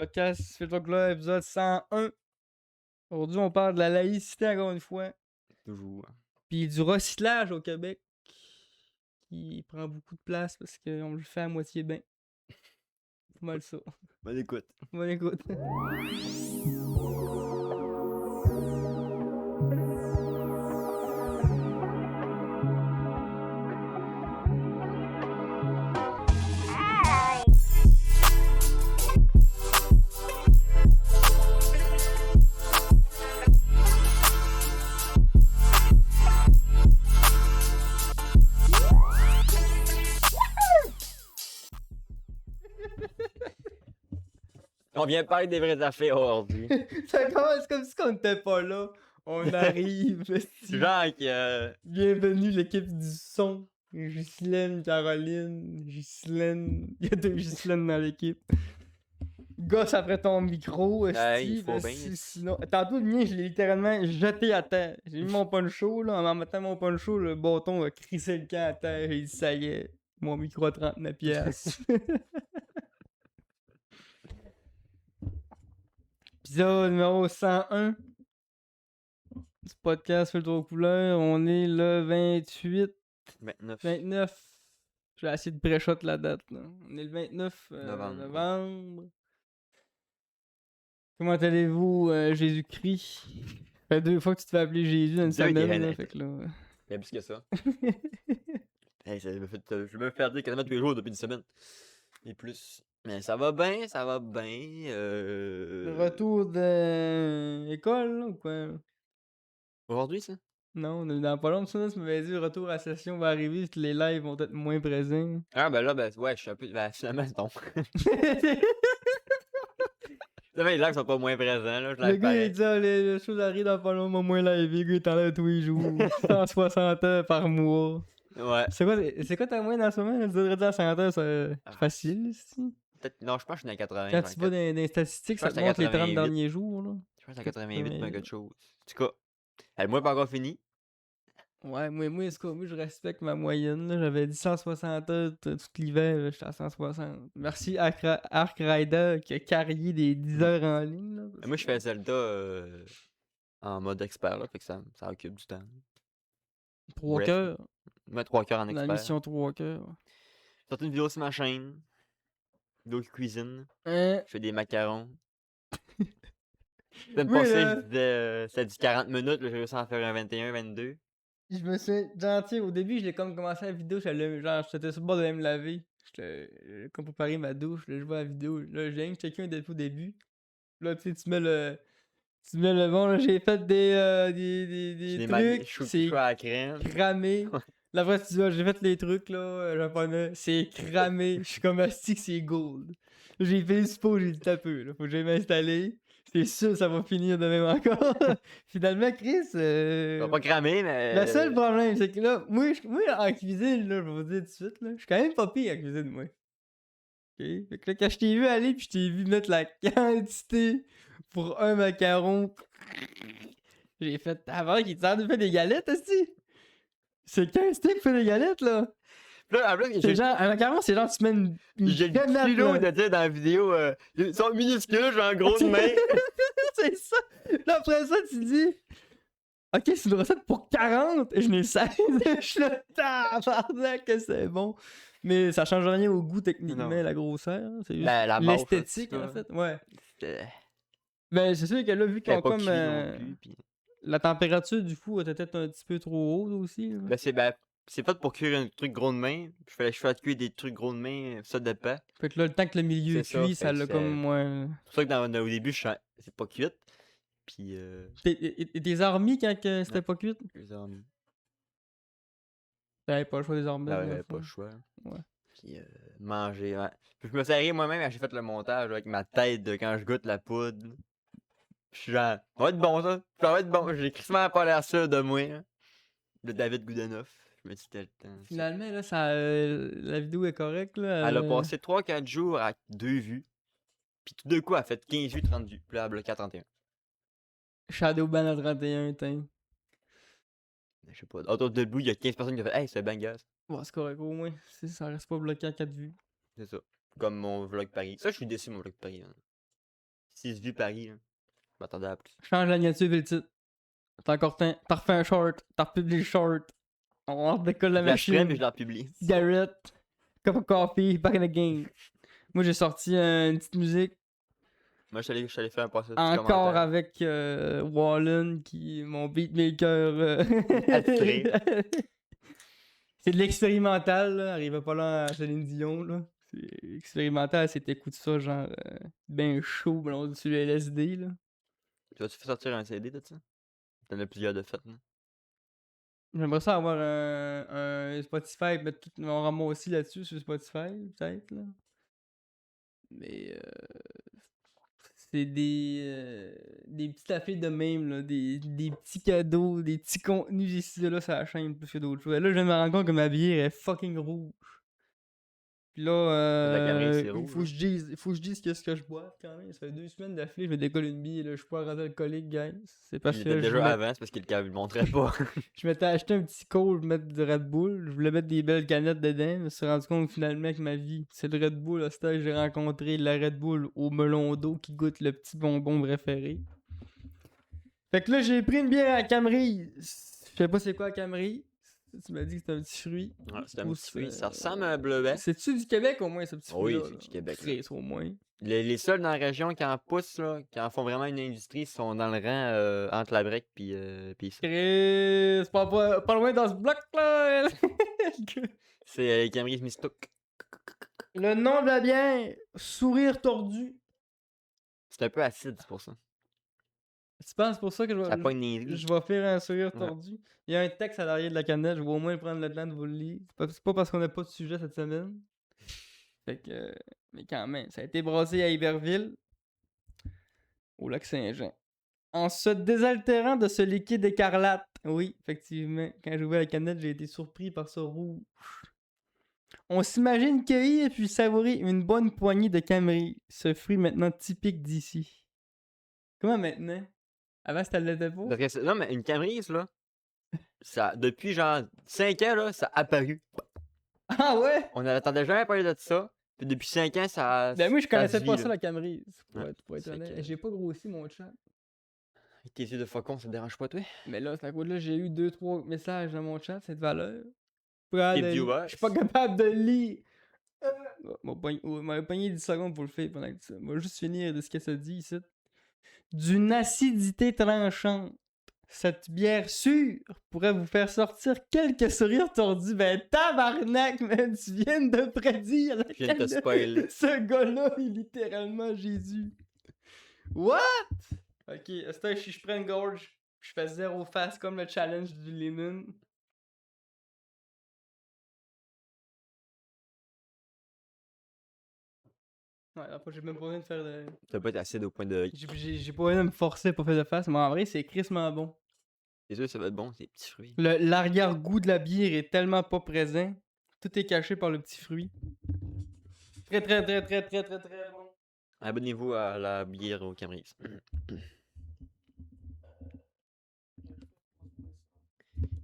Podcast Fait donc là, épisode 101. Aujourd'hui, on parle de la laïcité encore une fois. Toujours. Puis du recyclage au Québec qui prend beaucoup de place parce qu'on le fait à moitié bien. Pas mal ça. Bonne écoute. Bonne écoute. On vient parler des vraies affaires aujourd'hui. Ça commence comme si on n'était pas là. On arrive. esti. Genre que. Bienvenue l'équipe du son. Ghislaine, Caroline, Ghislaine. Il y a 2 Ghislaine dans l'équipe. Gosse après ton micro, esti, il faut parce bien, que esti. sinon... Tantôt, le mien, je l'ai littéralement jeté à terre. J'ai mis mon poncho, là, en mettant mon poncho, le bâton a crissé le camp à terre, et il dit, ça y est, mon micro à 39 piastres. Épisode numéro 101 du podcast Filtre aux couleurs, on est le 28, 29. 29. Je vais essayer de pré-shot la date, là. On est le 29 Novembre. novembre. Comment allez-vous, Jésus-Christ? Ça fait 2 fois que tu te fais appeler Jésus dans une 2 semaine, des là, honnêtes. fait que là... Il y a plus que ça. Hey, ça me fait, je me fais dire quasiment tous les jours depuis une semaine. Et plus. Mais ça va bien, ça va bien. Le retour de école, là, ou quoi? Aujourd'hui, ça? Non, dans pas longtemps, ça, tu m'avais dit le retour à la session va arriver, les lives vont être moins présents. Ah, ben là, ben, ouais, je suis un peu. Ben, finalement, non. Finalement, les lives sont pas moins présents, là. Je Le live gars, il pareil. dit, ah, les choses arrivent dans pas longtemps, moins live, le gars, il est en live tous les jours, 160 heures par mois. Ouais. C'est quoi ta moyenne en ce moment? Tu devrais dire à 100 heures, c'est Ah, facile, si. Peut-être. Non, je pense que je suis dans les 80. Quand genre tu vas dans les statistiques, Je ça pense te que c'est montre les 30 88. derniers jours, là. Je pense que c'est à 88, mais 88. quelque chose. En tout cas, le mois n'est pas encore fini. Ouais, moi, je respecte ma moyenne, là. J'avais dit 160 heures tout l'hiver, là, j'étais à 160. Merci Arc Rider qui a carrié des 10 heures en ligne, là. parce Moi, je que- fais Zelda en mode expert, là, fait que ça occupe du temps. 3 Bref. cœurs, Moi, 3 cœurs en la expert. mission 3 cœurs. J'ai sorti une vidéo sur ma chaîne. Vidéo qui cuisine. Hein? Je fais des macarons. Semaine Oui, passée, là. je disais ça dit 40 minutes, là, j'ai réussi à en faire un 21, 22. Je me suis gentil au début, je l'ai comme commencé la vidéo, genre j'étais sur le bord de me laver. J'étais comme préparé ma douche, là, je vois la vidéo, là j'ai checké depuis au début. Là tu sais tu mets le bon là, j'ai fait des trucs, c'est Choux à la crème. cramé. La fois tu dis ah, j'ai fait les trucs là, japonais, c'est cramé. Je suis comme asti que c'est gold. J'ai fait le suppos, j'ai dit t'as peu là, faut que j'aille m'installer. C'est sûr ça va finir de même encore. Finalement Chris Ça va pas cramer, mais. le seul problème, c'est que là, moi en cuisine, là, je vais vous dire tout de suite, là, je suis quand même pas pire en cuisine, moi. Ok? Fait que là, quand je t'ai vu aller, pis je t'ai vu mettre la quantité pour un macaron, j'ai fait, avant qu'il t'en fait des galettes, aussi. C'est 15 sticks qui fait des galettes, là. Là, en plus, C'est j'ai genre, un macaron, c'est genre, tu mets une le grenade, kilo là. de dire dans la vidéo. Ils sont minuscules, j'ai un gros de main. C'est ça. Là, après ça, tu dis, ok, c'est une recette pour 40 et je n'ai 16. Je suis là, tabarnak, que c'est bon. Mais ça change rien au goût techniquement, Non. la grosseur. C'est juste La mauve, l'esthétique, en en tout fait. Ouais. C'était Ben, c'est sûr que là, vu qu'ils ont pas comme cuit non plus. Puis... la température du four était peut-être un petit peu trop haute aussi. Là. Ben, c'est fait pour cuire un truc gros de main. Je fais cuire des trucs gros de main, ça dépend. Fait que là, le temps que le milieu C'est ça, cuit, fait ça que l'a c'est- comme moins. C'est pour ça que au début, c'est pas cuite. Puis, T'es armé quand que c'était Ouais. pas cuit? je les ai remis. T'avais pas le choix des armées. Ben ouais, j'avais pas le choix. Ouais. Puis, manger, ouais. Puis, je me suis arrêté moi-même quand j'ai fait le montage avec ma tête de quand je goûte la poudre. Puis, je suis genre, ça va être bon ça. Ça va être bon. J'ai crissement pas l'air sûr de moi. Hein. De David Goudenoff. Je me dis, c'était le temps. Finalement, là, ça, la vidéo est correcte. Là, Elle a passé 3-4 jours à 2 vues. Puis tout d'un coup, elle a fait 15 vues, 30 vues. Puis là, elle a bloqué à 31. Shadowban à 31, t'es. Je sais pas. Autour de debout, il y a 15 personnes qui ont fait hey, c'est bang gaz. Bon, c'est correct au moins. Ça reste pas bloqué à 4 vues. C'est ça. Comme mon vlog Paris. Ça, je suis déçu, mon vlog Paris. Hein. 6 vues Paris, là. Je m'attendais à plus. Change la miniature et le titre. T'as encore temps. T'as refait un short. T'as republié le short. On décolle la Je la ferais, mais machine. je la publie. Cigarette. Cup of coffee. Back in the game. Moi, j'ai sorti une petite musique. Moi, je t'allais faire passer un petit Encore commentaire. avec Wallen, qui est mon beatmaker. Attitré. C'est de l'expérimental, là. Arrivait pas là à Céline Dion, là. C'est expérimental, c'est t'écoutes ça, genre, ben chaud, mais on dit sur le LSD, là. Tu vas-tu faire sortir un CD de ça? T'en as plusieurs de fait, là. J'aimerais ça avoir un Spotify, mettre tout mon rameau aussi là-dessus, sur Spotify, peut-être, là. Mais, c'est des petites affaires de même, là, des petits cadeaux, des petits contenus ici là sur la chaîne plus que d'autres choses. Et là, je me rends compte que ma bière est fucking rouge. Puis là, La Cameroun, c'est il rouge. faut que je dise, qu'est-ce que je bois quand même. Ça fait 2 semaines d'affilée, je me décolle une bille, là, je suis pas rendu alcoolique, guys. C'est parce Il que était déjà avant, c'est parce qu'il le montrait pas. je m'étais acheté un petit col pour mettre du Red Bull. Je voulais mettre des belles canettes dedans. Je me suis rendu compte finalement que ma vie, c'est le Red Bull. À ce temps, j'ai rencontré la Red Bull au melon d'eau qui goûte le petit bonbon préféré. Fait que là, j'ai pris une bière à Camery. Je sais pas c'est quoi à Camery. Tu m'as dit que c'est un petit fruit. Ouais, c'est un Ou petit fruit, c'est- ça ressemble à un bleuet. C'est-tu du Québec au moins, ce petit Oui, fruit-là? c'est là? du Québec, là. Chris, au moins. Les seuls dans la région qui en poussent, là, qui en font vraiment une industrie, sont dans le rang entre la break puis ça. Chris, pas loin dans ce bloc-là. C'est les Cameries Mistook. Le nom de la bière, Sourire tordu. C'est un peu acide, c'est pour ça. Tu penses pour ça que Ça a pas une niaiserie. je vais faire un sourire Ouais. tordu? Il y a un texte à l'arrière de la canette, je vais au moins prendre le temps de vous le lire. C'est pas parce qu'on n'a pas de sujet cette semaine. Fait que, mais quand même, ça a été brassé à Iberville, au lac Saint-Jean. En se désaltérant de ce liquide écarlate. Oui, effectivement. Quand j'ai ouvert la canette, j'ai été surpris par ce rouge. On s'imagine cueillir puis savourer une bonne poignée de Camery, ce fruit maintenant typique d'ici. Comment maintenant? Avant, c'était le l'était pas? Parce que non, mais une Camerise, là, ça, depuis genre 5 ans, là, ça a apparu. Ah ouais? On n'attendait jamais parler de ça. Puis depuis 5 ans, ça. Ben moi, je ça connaissais se pas vit, ça, là. la Camery. Ouais, Pour être c'est honnête. que- J'ai pas grossi mon chat. Avec tes yeux de faucon, ça te dérange pas, toi? Mais là, c'est à cause de là, j'ai eu 2-3 messages dans mon chat, cette valeur. Tes Je viewers. suis pas capable de lire. M'a pogné 10 secondes pour le faire pendant que ça. On va juste finir de ce que ça dit ici. D'une acidité tranchante. Cette bière sûre pourrait vous faire sortir quelques sourires tordus. Ben tabarnak, man, tu viens de prédire la Je viens de te canette. spoil. Ce gars-là est littéralement Jésus. What? Ok, c'est si je prends une gorge, je fais 0 face comme le challenge du Lennon. Ouais, après, j'ai même pas besoin de faire de. T'as pas été acide au point de. J'ai pas besoin de me forcer pour faire de face, mais en vrai, c'est crissement bon. Les œufs, ça va être bon, c'est des petits fruits. L'arrière-goût de la bière est tellement pas présent. Tout est caché par le petit fruit. Très, très, très, très, très, très, très bon. Abonnez-vous à la bière au Camerise.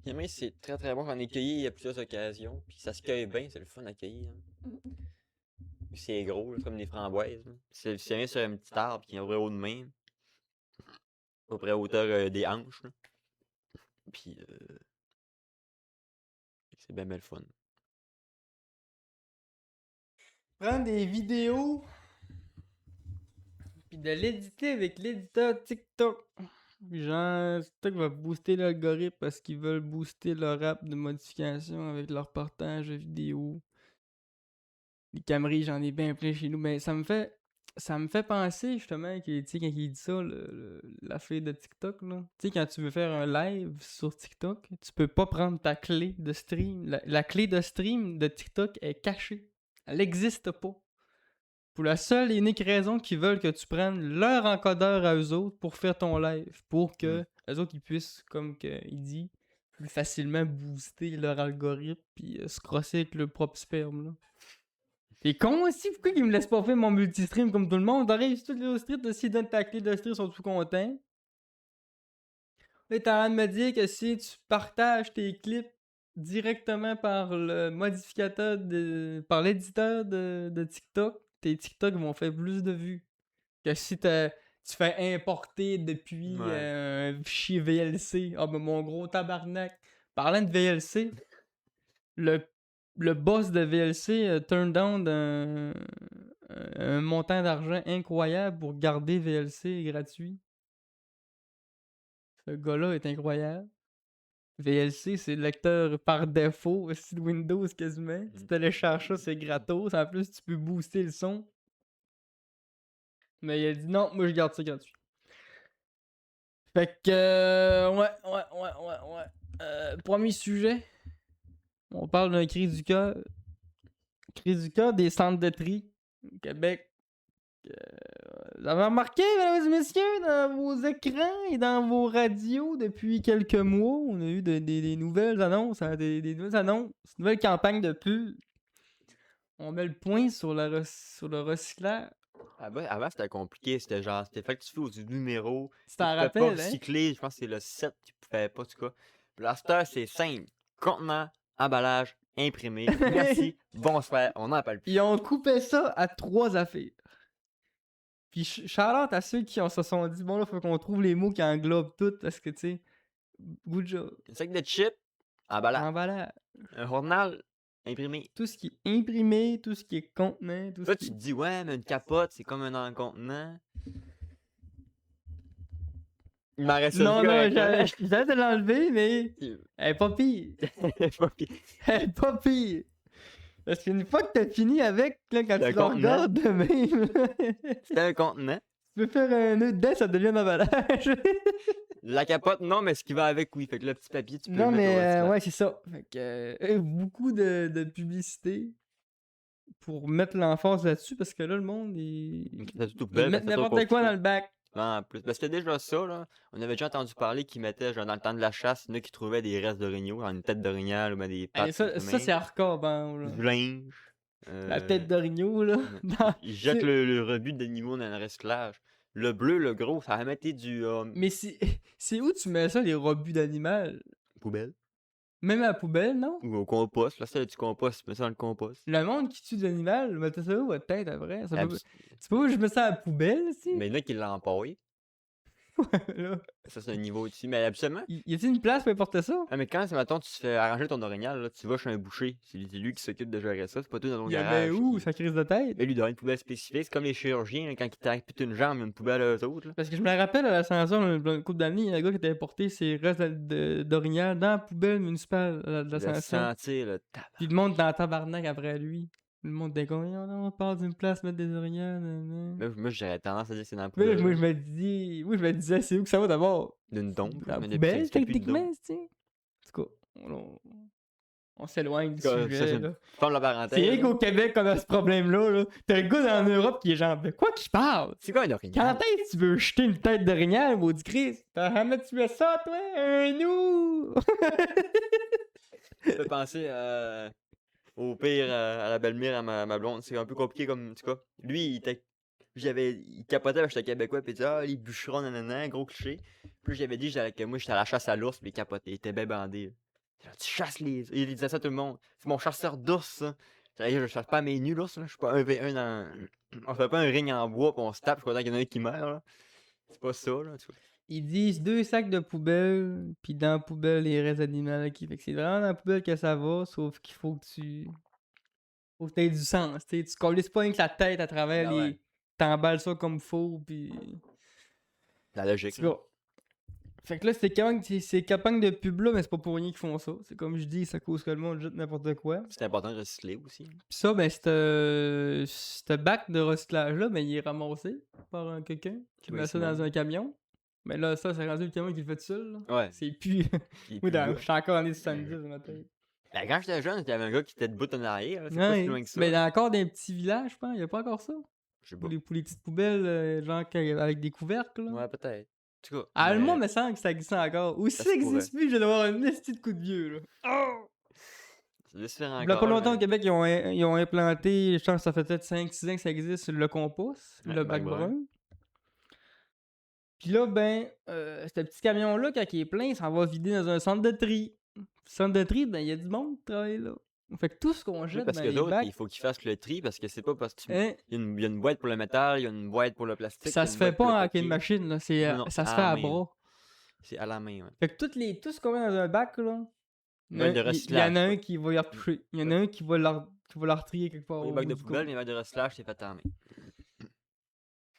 Camerise, c'est très très bon. J'en ai cueilli à plusieurs occasions. Puis ça se cueille bien, c'est le fun à cueillir. Hein. C'est gros, là, c'est comme des framboises. Là. C'est bien sur un petit arbre qui est à peu près haut de main. À peu près à hauteur des hanches. Là. Puis c'est bien le fun. Prendre des vidéos puis de l'éditer avec l'éditeur TikTok. Puis genre, TikTok va booster l'algorithme parce qu'ils veulent booster leur app de modification avec leur partage de vidéos. Les Camry, j'en ai bien plein chez nous. Mais ça me fait penser justement que, tu sais, quand il dit ça, la fille de TikTok, là. Tu sais, quand tu veux faire un live sur TikTok, tu peux pas prendre ta clé de stream. La clé de stream de TikTok est cachée. Elle n'existe pas. Pour la seule et unique raison qu'ils veulent que tu prennes leur encodeur à eux autres pour faire ton live. Pour que eux autres, ils puissent, comme il dit, plus facilement booster leur algorithme puis se crosser avec le propre sperme, là. T'es con aussi, pourquoi ils me laissent pas faire mon multistream comme tout le monde? T'arrives sur le street, s'ils donnent ta clé de stream, ils sont tout contents. Là, t'es en train de me dire que si tu partages tes clips directement par le modificateur par l'éditeur de TikTok, tes TikTok vont faire plus de vues. Que si tu fais importer depuis Ouais. un fichier VLC, ah ben mon gros tabarnak. Parlant de VLC, le, le boss de VLC turn down un montant d'argent incroyable pour garder VLC gratuit. Ce gars-là est incroyable. VLC, c'est le lecteur par défaut, aussi de Windows quasiment. Tu télécharges ça, c'est gratos. En plus, tu peux booster le son. Mais il a dit non, moi je garde ça gratuit. Fait que, ouais. Premier sujet, on parle d'un cri du cœur. Cri du cœur des centres de tri au Québec. Vous avez remarqué, mesdames et messieurs, dans vos écrans et dans vos radios depuis quelques mois, on a eu des nouvelles annonces, hein, des nouvelles annonces, une nouvelle campagne de pub. On met le point sur le recyclage. Avant, c'était compliqué. C'était genre, c'était fait que tu fais au numéro. Tu Tu t'en pouvais pas rappelles, hein? recycler. Je pense que c'est le 7 qui pouvait pas, en tout cas. Puis là, cette heure, c'est simple. Contenant, emballage, imprimé. Merci, bonsoir, on n'en parle plus. Ils ont coupé ça à 3 affaires. Puis shout-out à ceux qui se sont dit, bon là, faut qu'on trouve les mots qui englobent tout, parce que, tu sais, good job. Un sac de chips, emballage. Emballage. Un journal, imprimé. Tout ce qui est imprimé, tout ce qui est contenant, tout ce Là, qui tu te dis, ouais, mais une capote, c'est comme un contenant. Il m'en reste Non, une non, correct, j'essaie de l'enlever, mais elle est pas pire. Pas pire. Elle est pas pire. Parce qu'une fois que t'as fini avec, là, quand Le tu le contenant. regardes de même, C'était un contenant. tu peux faire un nœud dedans, ça devient un emballage. La capote, non, mais ce qui va avec, oui. Fait que le petit papier, tu peux Non, le mettre au mais recyclage. ouais, c'est ça. Fait que beaucoup de publicité pour mettre l'emphase là-dessus, parce que là, le monde, ils C'était tout ils belle, mettent mais c'était trop n'importe quoi compliqué. dans le bac. En plus. Ben, c'était déjà ça, là. On avait déjà entendu parler qu'ils mettaient, genre, dans le temps de la chasse, il y en a qui trouvaient des restes d'orignaux, genre une tête d'orignal ou ben des Hey, pattes ça, d'humain, c'est hardcore, ben, là. du linge. La tête d'orignal, là. ouais. dans- Ils jettent c'est- le rebut d'animaux dans le recyclage. Le bleu, le gros, ça a jamais été du Mais c'est où tu mets ça, les rebuts d'animal? poubelle. Même à la poubelle, non? Ou au compost. Là, c'est du compost, tu mets ça dans le compost. Le monde qui tue des animaux, mettez ça où votre tête après? Ça peut... Abs- C'est pas où je mets ça à la poubelle, si? Mais il y en a qui l'empaillent. Là. Ça, c'est un niveau dessus. Mais absolument. Y a-t-il une place pour porter ça? Ah, mais quand, mettons, tu te fais arranger ton orignal, là, tu vas chez un boucher. C'est lui qui s'occupe de gérer ça. C'est pas tout dans ton Il y garage. avait où, qui- sa crise de tête? Mais lui, il doit avoir une poubelle spécifique. C'est comme les chirurgiens, là, quand ils t'amputent une jambe, il y a une poubelle à eux autres. Là. Parce que je me rappelle à l'ascension, une couple d'années, il y a un gars qui avait porté ses restes d'orignal dans la poubelle municipale de Le l'ascension. sentir, le tabac. Puis le monde dans la tabarnak après lui. Le monde était comme, on parle d'une place, mettre des orignaux. Moi, j'aurais tendance à dire que c'est dans la Mais là, poubelle. moi, je me disais, c'est où que ça va d'abord? D'une dompe. Dans la mais depuis, poubelle, c'était plus de techniquement, dompe. tu sais. En tout cas, on s'éloigne du Ça, sujet, c'est là. Ferme la C'est parenthèse. rien là. qu'au Québec qu'on a ce problème-là, là. T'as un gars en Europe qui est genre, de quoi qu'il parle? C'est quoi un Quand orignal? est-ce que tu veux jeter une tête d'orignal, maudit Christ? T'as jamais tué ça, toi? Un nous! Ça fait penser au pire à la belle-mère, à ma blonde. C'est un peu compliqué comme. En tout cas, lui, il capotait parce que j'étais québécois, puis il disait, ah, les bûcherons, nanana, gros cliché. Puis j'avais dit que moi, j'étais à la chasse à l'ours, puis il capotait. Il était bien bandé. Là. Genre, tu chasses les. Il disait ça à tout le monde. C'est mon chasseur d'ours, ça. Je chasse pas à mains nues, l'ours, là. Je suis pas un V1 dans. On fait pas un ring en bois, puis on se tape, je suis content qu'il y en a un qui meurt, là. C'est pas ça, là. En tout cas. Ils disent 2 sacs de poubelle, puis dans la poubelle, les restes animaux qui. Fait que c'est vraiment dans la poubelle que ça va, sauf qu'il faut que tu. Faut que t'aies du sens, tu sais. Tu colles pas avec la tête à travers Ah les. ouais. T'emballes ça comme faut, puis. La logique. En tout cas. Fait que là, ces campagnes de pub-là, mais c'est pas pour rien qu'ils font ça. C'est comme je dis, ça cause que le monde jette n'importe quoi. C'est important de recycler aussi. Pis ça, ben, ce bac de recyclage-là, ben, il est ramassé par quelqu'un qui Oui, met ça c'est dans mal. un camion. Mais là, ça, c'est rendu le camion qui le fait tout seul. Là. Ouais. C'est plus. Puis, Oui, là, je suis encore en 70 de ma tête. ben, quand j'étais jeune, il y avait un gars qui était debout en arrière. là, C'est pas Ouais, si loin que ça. mais dans encore des petits villages, je pense, il y a pas encore ça. Je sais pas. Pour les petites poubelles, genre avec des couvercles. Là. Ouais, peut-être. En tout cas. Ah, le mais monde me semble que ça existe encore. Ou si Ça ça se pourrait. existe plus, je vais devoir un petit coup de vieux. Là. Oh! ça doit se faire Il y a encore. pas longtemps au mais- Québec, ils ont implanté, je pense que ça fait peut-être 5-6 ans que ça existe, le compost, Ouais, le bac bac brun. brun. Puis là, ben, ce petit camion-là, quand il est plein, ça va vider dans un centre de tri. Le centre de tri, ben, il y a du monde qui travaille là. Fait que tout ce qu'on Oui, jette parce dans que les d'autres, bacs, il faut qu'ils fassent le tri parce que c'est pas parce que tu. hein, Il y a une boîte pour le métal, il y a une boîte pour le pis plastique, il y ça a se une fait boîte pour le pas avec une papier. machine, là. Non, non, Ça c'est se à fait la à main. bras. C'est à la main, ouais. Fait que tout ce qu'on met dans un bac, là, Ouais, de il y en recyclage, a quoi. un qui va y retoucher. Il y en a Ouais. un qui va la retrier quelque part Pas les au bacs bout de du poubelle, compte. mais les bacs de recyclage, c'est fait à la main.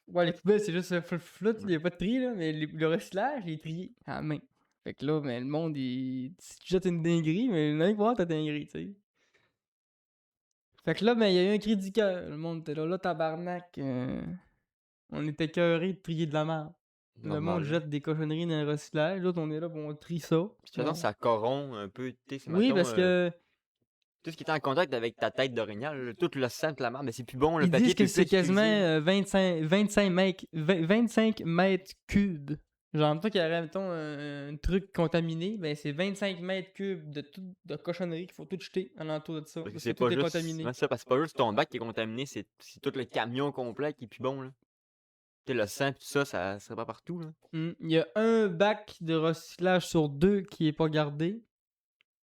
Ouais, les poubelles, c'est juste flot, il Ouais. y a pas de tri, là, mais le recyclage, il est trié à la main. Fait que là, mais le monde, si tu jettes une dinguerie, mais il y en a un qui va voir ta dinguerie, tu sais. Fait que là, ben, il y a eu un cri du cœur. Le monde était là, tabarnak. On était écœurés de trier de la merde. Le monde Normal, là. jette des cochonneries dans le recyclage. L'autre, on est là, bon, on trie ça. Puis de toute façon, Bon. ça corrompt un peu, tu sais, c'est Oui, mettons, parce que tout ce qui est en contact avec ta tête d'orignal, là, tout le sang, toute la merde, mais c'est plus bon, le ils papier, disent tu que peux plus c'est quasiment utiliser. 25 mètres cubes. Genre, toi qui aurait, mettons, un truc contaminé, ben c'est 25 mètres cubes de cochonneries qu'il faut tout jeter alentour de ça. Parce que Parce que c'est tout pas est juste. contaminé. Ouais, ça, parce que c'est pas juste ton bac qui est contaminé, c'est tout le camion complet qui est plus bon, là. Tu sais, le sang pis tout ça, ça serait pas partout, là. Il y a un bac de recyclage sur 2 qui est pas gardé.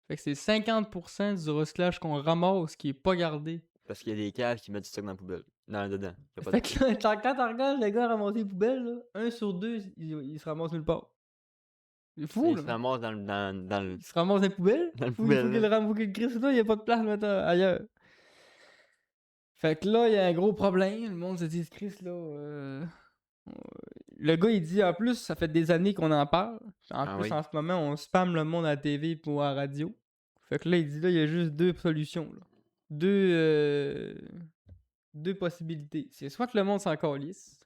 Fait que c'est 50% du recyclage qu'on ramasse qui est pas gardé. Parce qu'il y a des caves qui mettent du stock dans la poubelle. Dedans. Y a pas Fait de... que là, quand t'en regardes les gars ramasser les poubelles, là, 1 sur 2, il se ramasse nulle part. C'est fou, Il se là. ramasse dans Il se ramasse dans les poubelles. dans le Il faut poubelle, qu'il là. le ramasse, faut qu'il le crisse là, il y a pas de place à le mettre ailleurs. Fait que là, il y a un gros problème. Le monde se dit, Chris, là. Le gars, il dit, en plus, ça fait des années qu'on en parle. En Ah plus, oui. en ce moment, on spamme le monde à la TV ou à la radio. Fait que là, il dit, là, il y a juste 2 solutions, là. Deux possibilités. C'est soit que le monde s'en calisse,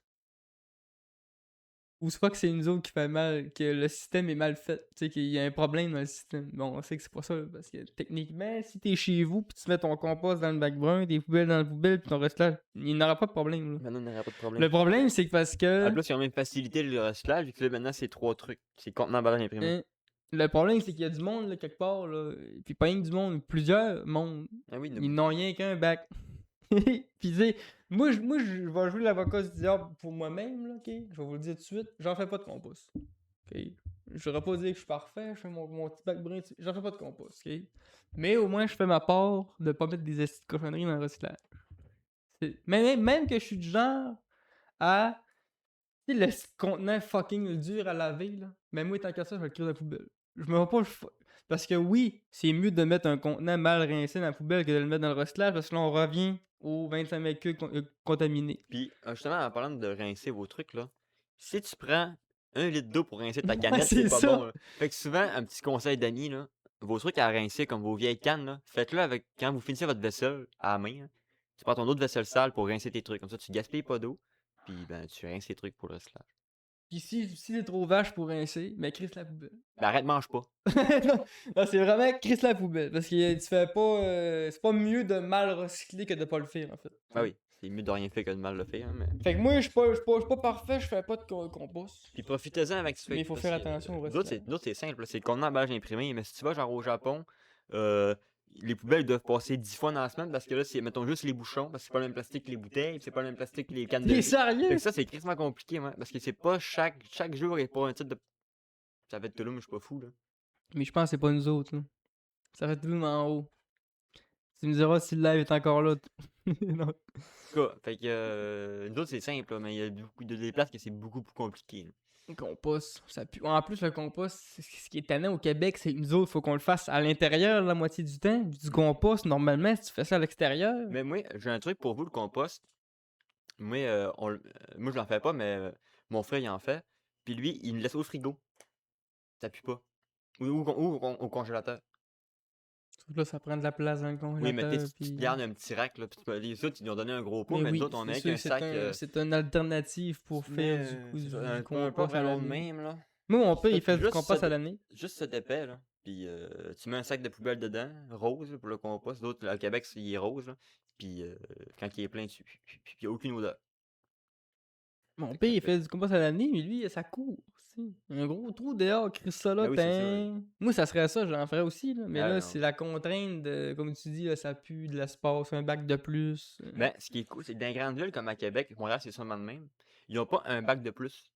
ou soit que c'est nous autres qui fait mal, que le système est mal fait, tu sais, qu'il y a un problème dans le système. Bon, on sait que c'est pas ça, là, parce que techniquement, si t'es chez vous, pis tu mets ton compost dans le bac brun, tes poubelles dans la poubelle, pis ton recyclage, il n'y aura pas de problème, là. Maintenant, il n'y aura pas de problème. Le problème, c'est que parce En que... plus, ils ont même facilité le recyclage, vu que là, maintenant, c'est 3 trucs. C'est contenant, emballage, imprimé. hein, le problème, c'est qu'il y a du monde, là, quelque part, là, pis pas rien que du monde, plusieurs mondes. Ah oui, Ils n'ont rien qu'un bac. Pis tu sais, moi, je vais jouer l'avocat du diable pour moi-même, là, ok? Je vais vous le dire tout de suite, j'en fais pas de compost. Ok? Je vais pas dire que je suis parfait, je fais mon petit bac brun, j'en fais pas de compost, ok? Mais au moins, je fais ma part de pas mettre des estis de cochonneries dans le recyclage. Même que je suis du genre à... Tu sais, le contenant fucking dur à laver, là. Mais moi, tant qu'à ça, je vais le crier dans la poubelle. Je me vois pas... Parce que oui, c'est mieux de mettre un contenant mal rincé dans la poubelle que de le mettre dans le recyclage, parce que là, on revient aux 25 mètres cubes contaminés. Puis, justement, en parlant de rincer vos trucs, là, si tu prends 1 litre d'eau pour rincer ta Ouais, canette, c'est c'est pas ça. bon, là. Fait que souvent, un petit conseil d'amis, là, vos trucs à rincer, comme vos vieilles cannes, là, faites-le avec quand vous finissez votre vaisselle à la main, là. Tu prends ton eau de vaisselle sale pour rincer tes trucs. Comme ça, tu gaspilles pas d'eau. Puis, ben, tu rinces tes trucs pour le recyclage. Puis si c'est trop vache pour rincer, ben crisse la poubelle. Ben, arrête, mange pas. Non, c'est vraiment crisse la poubelle. Parce que tu fais pas. C'est pas mieux de mal recycler que de pas le faire, en fait. Ben oui, c'est mieux de rien faire que de mal le faire, hein, mais. Fait que moi, je suis pas parfait, je fais pas de compost. Puis profitez-en avec ce Mais il faut faire attention au recyclage. D'autres, c'est simple, là, c'est le contenant emballage imprimé. Mais si tu vas genre au Japon, euh, les poubelles doivent passer 10 fois dans la semaine parce que là, c'est, mettons, juste les bouchons, parce que c'est pas le même plastique que les bouteilles, puis c'est pas le même plastique que les cannes de T'es riz. Fait sérieux? que ça, c'est crissement compliqué, ouais, parce que c'est pas chaque jour et pas un type de. Ça fait de Toulouse, mais je suis pas fou, là. Mais je pense que c'est pas nous autres, là. Ça fait tout en haut. Tu me diras si le live est encore là. Non. En tout cas, fait que nous autres, c'est simple, là, mais il y a beaucoup des places que c'est beaucoup plus compliqué, là. Le compost, ça pue. En plus, le compost, ce qui est tannant au Québec, c'est que nous autres, faut qu'on le fasse à l'intérieur la moitié du temps. Du compost, normalement, si tu fais ça à l'extérieur. Mais moi, j'ai un truc pour vous, le compost. Moi, moi je l'en fais pas, mais mon frère, il en fait. Puis lui, il me laisse au frigo. Ça pue pas. Ou au congélateur. Sauf que là, ça prend de la place dans le Oui, mais congélateur. tu te puis... gardes un petit rack, là. Puis les autres, ils nous ont donné un gros pot, Mais mais nous oui, autres, on met c'est avec sûr, un sac. c'est une alternative pour tu faire mets, du c'est ça, un compost peu à ballon de l'année. même, là. Moi, mon père, il fait du Juste compost ça, à l'année. juste cet épais, là. Puis tu mets un sac de poubelle dedans, rose, là, pour le compost. L'autre, là, au Québec, il est rose, là. Puis quand il est plein, il n'y a aucune odeur. Mon Fait que père, ça il fait. fait du compost à l'année, mais lui, ça court. Aussi. Un gros trou dehors, crisse ça là, Ben oui, c'est ça, là. Moi, ça serait ça, j'en ferais aussi. Là. Mais Ah, là, non. c'est la contrainte de, comme tu dis, là, ça pue de l'espace, un bac de plus. Ben, ce qui est cool, c'est que dans les grandes villes comme à Québec, Montréal, c'est sûrement de même. Ils ont pas un bac de plus.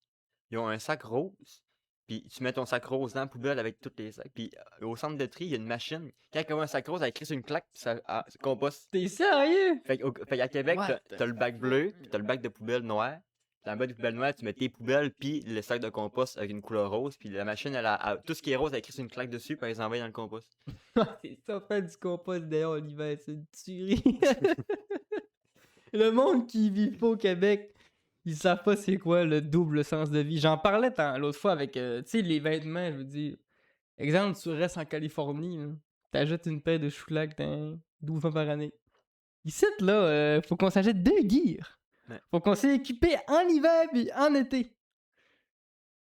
Ils ont un sac rose. Puis tu mets ton sac rose dans la poubelle avec tous les sacs. Puis au centre de tri, il y a une machine. Quand elle voit un sac rose, elle crisse une claque, puis ça composte. T'es sérieux? Fait qu'à Québec, What t'as le bac bleu, puis t'as le bac de poubelle noir. Dans le bac de poubelle noire, tu mets tes poubelles, puis le sac de compost avec une couleur rose. Puis la machine, tout ce qui est rose, elle crisse une claque dessus, puis elle les envoie dans le compost. C'est ça, faire du compost dehors l'hiver, c'est une tuerie. Le monde qui vit pas au Québec, ils savent pas c'est quoi le double sens de vie. J'en parlais l'autre fois avec, tu sais, les vêtements, je veux dire. Exemple, tu restes en Californie, là. T'achètes une paire de choux-lac 12 fois par année. Ici, là, faut qu'on s'achète 2 gears. Ouais. Faut qu'on s'est équipé en hiver puis en été.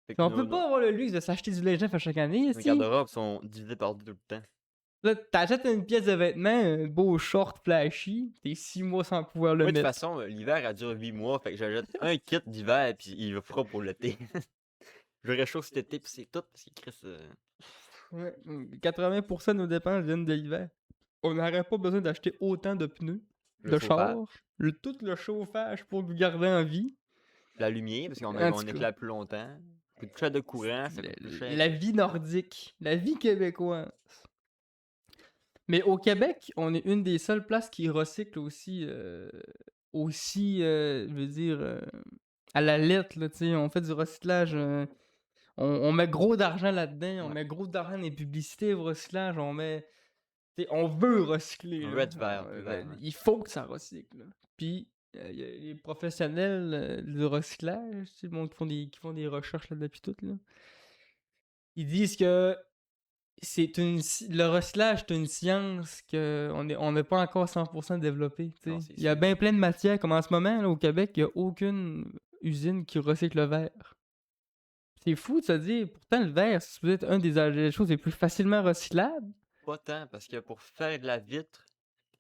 Fait On peut pas avoir le luxe de s'acheter du linge neuf à chaque année. Nos Si. garde-robes sont divisés par deux tout le temps. Là, t'achètes une pièce de vêtement, un beau short flashy, t'es 6 mois sans pouvoir le Moi, de toute mettre. façon, l'hiver, elle dure 8 mois. Fait que j'achète un kit d'hiver, puis il va fera pour l'été. Je réchauffe cet été, puis c'est tout, parce qu'il crisse. Ouais, 80% de nos dépenses viennent de l'hiver. On n'aurait pas besoin d'acheter autant de pneus, Le de chauffage. char, tout le chauffage pour nous garder en vie. La lumière, parce qu'on En tout cas. éclaire plus longtemps. Plus de cher de courant, ça coûte plus cher. La vie nordique, la vie québécoise. Mais au Québec, on est une des seules places qui recycle aussi, je veux dire, à la lettre, là, tu sais, on fait du recyclage, on met gros d'argent là-dedans, on Ouais. met gros d'argent dans les publicités au recyclage, on met, tu sais, on veut recycler, On là. veut être vert, plus vert, ouais. Il faut que ça recycle, là. Puis, il y a les professionnels du recyclage, tu sais, le monde qui font des recherches là depuis tout, là. Ils disent que le recyclage, c'est une science qu'on n'a pas encore 100% développée. Tu sais. Non, c'est Il y a sûr. bien plein de matières, comme en ce moment, là, au Québec, il n'y a aucune usine qui recycle le verre. C'est fou de se dire, pourtant le verre, c'est peut-être une des choses les plus facilement recyclables. Pas tant, parce que pour faire de la vitre,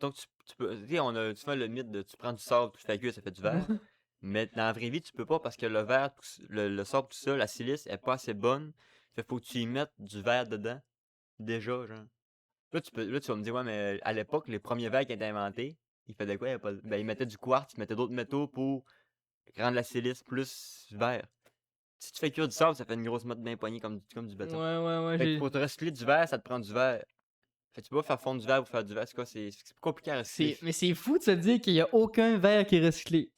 donc tu peux. Tu sais, tu fais le mythe de tu prends du sable, tu fais cuire, ça fait du verre. Mais dans la vraie vie, tu peux pas parce que le verre, le sable, tout ça, la silice est pas assez bonne. Fait faut que tu y mettes du verre dedans. Déjà, genre. Là, tu vas me dire, ouais, mais à l'époque, les premiers verres qui étaient inventés, ils faisaient quoi? Ben, ils mettaient du quartz, ils mettaient d'autres métaux pour rendre la silice plus vert. Si tu fais cuire du sable, ça fait une grosse motte bien poignée comme du béton. Ouais, Fait que pour te recycler du verre, ça te prend du verre. Fait que tu peux pas faire fondre du verre pour faire du verre. C'est quoi? C'est compliqué à recycler. Mais c'est fou de se dire qu'il n'y a aucun verre qui est recyclé.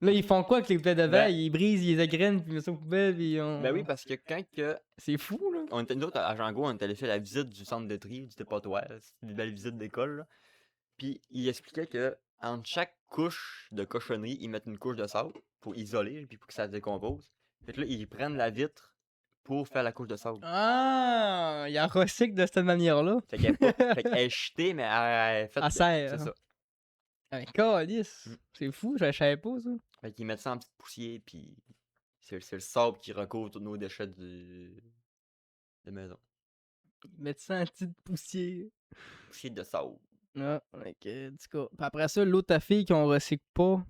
Là, ils font quoi avec les bouteilles de verre? Ils brisent, ils les agrènent, puis ils mettent ça aux poubelles, puis Ben oui, parce que quand que. C'est fou, là. Nous autres, à Django, on est allé faire la visite du centre de tri, du dépotoir. C'était une belle visite d'école, là. Puis il expliquait que entre chaque couche de cochonnerie, ils mettent une couche de sable pour isoler, puis pour que ça se décompose. Fait que là, ils prennent la vitre pour faire la couche de sable. Ah, il y a un recycle de cette manière-là. Fait qu'elle est jetée, mais elle est faite. Elle sert. C'est ça. Ah, calice. C'est fou, je savais pas ça. Fait qu'ils mettent ça en petite poussière, puis c'est le sable qui recouvre tous nos déchets de maison. Mettre ça en petite poussière. Poussière de sable. Ah, ok, du coup. Puis après ça, l'autre fille qu'on recycle pas,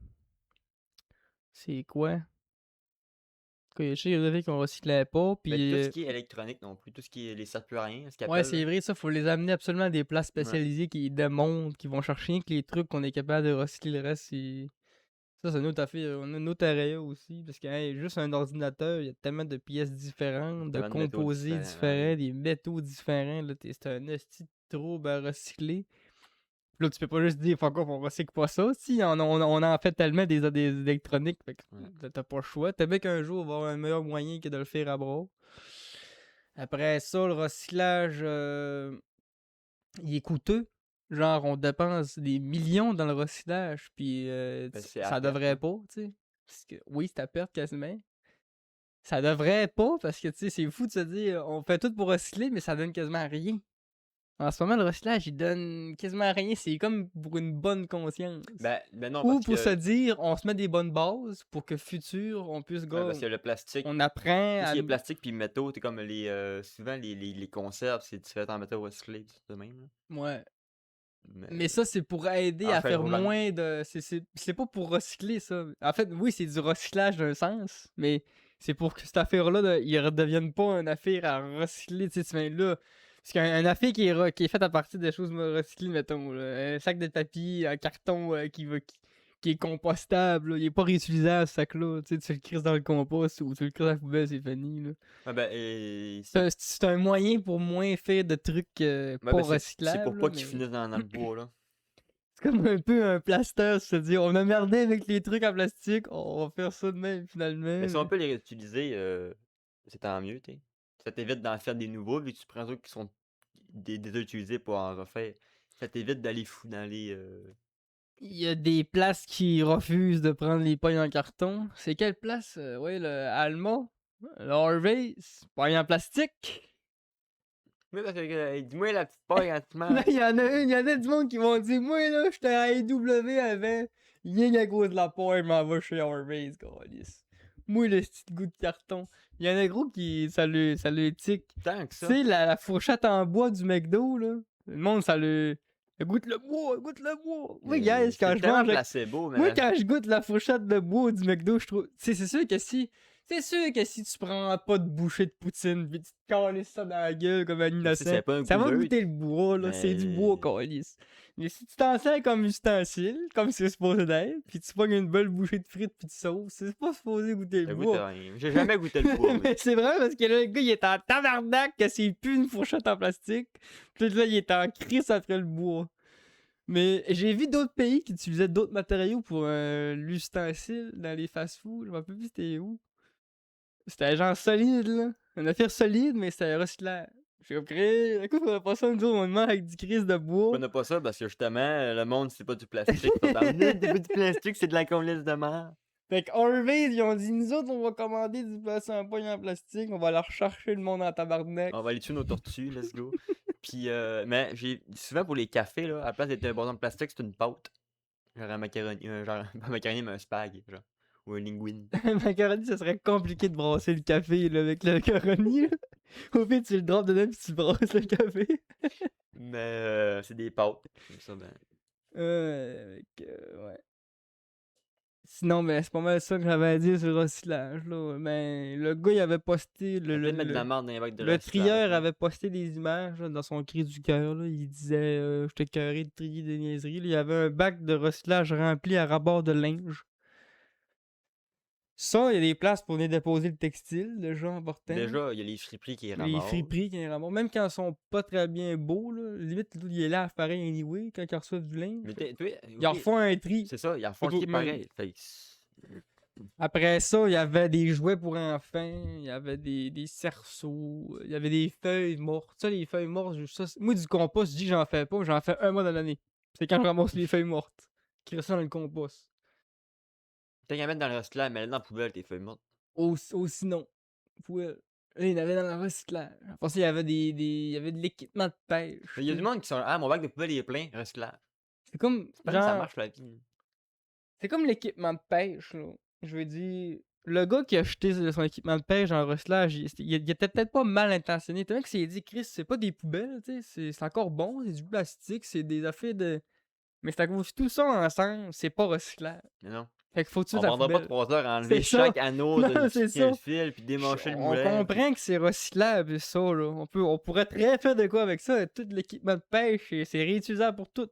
c'est quoi? Je sais qu'il y a des filles qu'on recyclait pas, puis... Mais tout ce qui est électronique non plus, tout ce qui est les circuits rien, ce qu'ils Ouais, appellent, c'est là. vrai, ça, faut les amener absolument à des places spécialisées qui démontrent, qui vont chercher que les trucs qu'on est capable de recycler. Le reste, c'est... Ça, c'est une autre affaire. On a une autre area aussi, parce que hey, juste un ordinateur, il y a tellement de pièces différentes, de Tellement de métaux composés différents, différents, des métaux différents. Là, c'est un esti de trouble à recycler. Puis là, tu peux pas juste dire, fuck off, on recycle pas ça. Si, on en fait tellement des électroniques, fait que t'as pas le choix. T'as bien qu'un jour, il va y avoir un meilleur moyen que de le faire à bras. Après ça, le recyclage, il est coûteux. Genre, on dépense des millions dans le recyclage, puis c'est à ça perte, devrait hein. pas, tu sais. Parce que, oui, c'est à perte quasiment. Ça devrait pas, parce que, tu sais, c'est fou de se dire, on fait tout pour recycler, mais ça donne quasiment rien. En ce moment, le recyclage, il donne quasiment rien. C'est comme pour une bonne conscience. Ben non, Ou parce pour que, se dire, on se met des bonnes bases pour que futur, on puisse ouais, parce que le plastique, on apprend tout ce à... qui est plastique puis métaux, t'es comme souvent les conserves, c'est fait en métaux recyclés, de même, là. Ouais. Mais Mais ça, c'est pour aider en à chaise faire roulante. moins de... C'est pas pour recycler, ça. En fait, oui, c'est du recyclage d'un sens, mais c'est pour que cette affaire-là, il redevienne pas une affaire à recycler, tu sais, tu viens là... Parce qu'un affaire qui est faite à partir des choses recyclées, mettons, là, un sac de tapis, un carton qui qui est compostable, là. Il est pas réutilisable, ce sac-là. Tu sais, tu le crisses dans le compost ou tu le crisses dans la poubelle, c'est fini, là. Ouais, ben, et C'est un moyen pour moins faire de trucs ouais, pas ben, c'est recyclables, pour là, pas qu'ils mais finissent dans le bois, là. c'est comme un peu un plaster, c'est-à-dire on a merdé avec les trucs en plastique, on va faire ça de même finalement. Mais si on mais- peut les réutiliser, c'est tant mieux, tu sais. Ça t'évite d'en faire des nouveaux, vu que tu prends des trucs qui sont déjà utilisés pour en refaire. Ça t'évite d'aller fou dans les. Il y a des places qui refusent de prendre les pognes en carton. C'est quelle place? Ouais, le Alma, le Harvey's, pognes en plastique. Mais parce que, dis-moi la petite paille quand tu Là, manges. il y en a du monde qui vont dire, moi là, j'étais à AEW avant, rien qu'à cause de la poire, je m'en vais chez Harvey's, câlisse. Moi, le petit goût de carton. Il y en a gros qui, ça le tique. Tant que Tu ça. sais, la fourchette en bois du McDo, là, le monde, ça le... Goûte le bois, goûte le bois. Moi, Mais guys, quand c'est je tellement mange... placebo, Moi, mais. quand je goûte la fourchette de bois du McDo, je trouve... Tu sais, c'est sûr que si... C'est sûr que si tu prends pas de bouchée de poutine pis tu te calisses ça dans la gueule comme un Mais si innocent, c'est pas un ça va goût goûter le bois, là. C'est du bois, mais. calice. Mais si tu t'en sers comme ustensile, comme c'est supposé d'être, pis tu pognes une belle bouchée de frites pis de sauce, c'est pas supposé goûter le Ça goûte bois. rien. J'ai jamais goûté le bois, moi. Mais c'est vrai parce que là, le gars, il est en tabarnak que c'est plus une fourchette en plastique. Puis là, il est en crise après le bois. Mais j'ai vu d'autres pays qui utilisaient d'autres matériaux pour l'ustensile dans les fast-foods. Je me rappelle plus c'était où. C'était genre solide, là. Une affaire solide, mais c'était recyclable. J'ai compris. Écoute, on a pas ça nous autres, on demande avec du crise de bois. On n'a pas ça parce que justement, le monde, c'est pas du plastique. C'est pas du plastique, c'est de la comlisse de merde. Fait que Harvey, ils ont dit, nous autres, on va commander du plastique en poigne en plastique, on va leur rechercher le monde en tabarnak. On va aller tuer nos tortues, let's go. Puis, mais j'ai souvent pour les cafés, là, à la place d'être un bâton de plastique, c'est une pâte. Genre un macaroni, genre pas un macaroni, mais un spag, genre. Ou un linguine. Un macaroni, ça serait compliqué de brasser le café là, avec le macaroni. Là. Au pire, tu le drops dedans pis tu brasses le café. Mais c'est des pâtes. Comme ça, ben. Ouais. Sinon, ben, c'est pas mal ça que j'avais à dire sur le recyclage. Là. Ben, le gars, il avait posté. Peut-être mettre de la merde dans les bacs de Le recyclage, trieur là. avait posté des images là, dans son cri du cœur. Là. Il disait j'étais cœuré de trier des niaiseries. Là. Il y avait un bac de recyclage rempli à rabord de linge. Ça, il y a des places pour venir déposer le textile, déjà important. Déjà, il y a les friperies qui Les ramassent. friperies qui les ramassent. Même quand ils sont pas très bien beaux, là, limite, ils les lavent pareil anyway quand ils reçoivent du linge. Mais toi, Ils en refont un tri. c'est ça, ils en refont le Faut tri que- pareil. Fait que Après ça, il y avait des jouets pour enfants, il y avait des cerceaux, il y avait des feuilles mortes. Ça, les feuilles mortes, moi, du compost, je dis que j'en fais pas, j'en fais un mois dans l'année. C'est quand je ramasse les feuilles mortes, qui restent dans le compost. T'as qu'à mettre dans le recyclage, mais dans la poubelle, tes feuilles mortes. Sinon, là, il y en avait dans le recyclage. Après ça, il y avait il y avait de l'équipement de pêche. Il y a du monde qui sont ah, mon bac de poubelle il est plein, recyclage. C'est comme, C'est pas comme ça genre, marche la vie. c'est comme l'équipement de pêche, là. Je veux dire, le gars qui a acheté son équipement de pêche en recyclage, il était peut-être pas mal intentionné. T'as vu que s'est dit, Chris, c'est pas des poubelles, tu sais, c'est encore bon, c'est du plastique, c'est des affaires de. Mais c'est à cause tout ça ensemble, c'est pas recyclable. Mais non. Fait qu'il faut tuer On la prendra pas poubelle. 3 heures à enlever C'est ça. chaque anneau Non, de c'est tirer le ça. fil puis démancher le On moulin. comprend que c'est recyclable, ça, là. On pourrait très faire de quoi avec ça. Tout l'équipement de pêche, c'est réutilisable pour tout.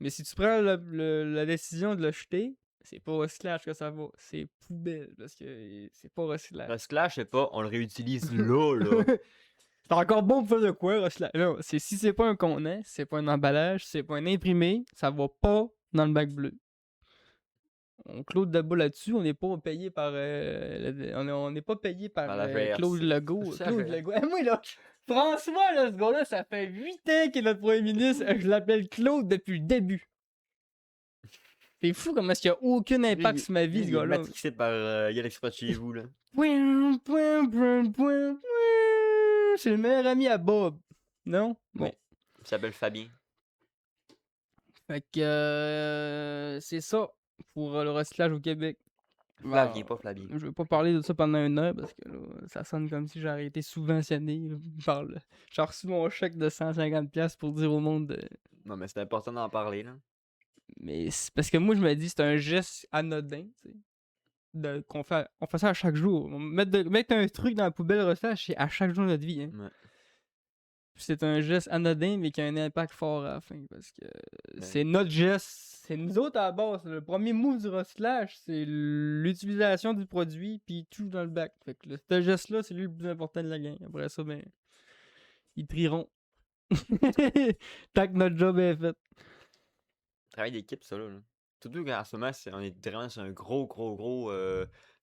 Mais si tu prends la décision de le jeter, c'est pas recyclage que ça va. C'est poubelle, parce que c'est pas recyclage. Recyclage, c'est pas, on le réutilise là, là. C'est encore bon pour faire de quoi, recyclage? Non, si c'est pas un contenant, si c'est pas un emballage, si c'est pas un imprimé, ça va pas dans le bac bleu. On Claude Legault là-dessus, on n'est pas payé par on n'est pas payé par Par la GRC. Claude Legault. C'est Claude la Legault. Moi là, François là, ce gars-là, ça fait 8 ans qu'il est notre premier ministre. Je l'appelle Claude depuis le début. C'est fou comment est-ce qu'il n'y a aucun impact sur ma vie, ce Il est gars-là. matrixé par Yann Express de chez vous, là. C'est le meilleur ami à Bob. Non? Bon. Oui. Il s'appelle Fabien. Fait que c'est ça pour le recyclage au Québec. Flavien, Bon, pas Flavien. Je vais pas parler de ça pendant une heure parce que là, ça sonne comme si j'aurais été subventionné là, par le. J'ai reçu mon chèque de 150$ pour dire au monde de. Non, mais c'est important d'en parler, là. Mais c'est parce que moi, je me dis, c'est un geste anodin, tu sais. On fait ça à chaque jour. Mettre un truc dans la poubelle recyclage, c'est à chaque jour de notre vie. Hein. Ouais. c'est un geste anodin, mais qui a un impact fort à la fin. Parce que Ben, c'est notre geste. C'est nous autres à la base. Le premier move du recyclage, c'est l'utilisation du produit, puis tout dans le bac. Fait que ce geste-là, c'est lui le plus important de la gang. Après ça, ben, ils trieront. Tant que notre job est fait. travail d'équipe, ça, là. Surtout qu'en ce moment, on est vraiment sur un gros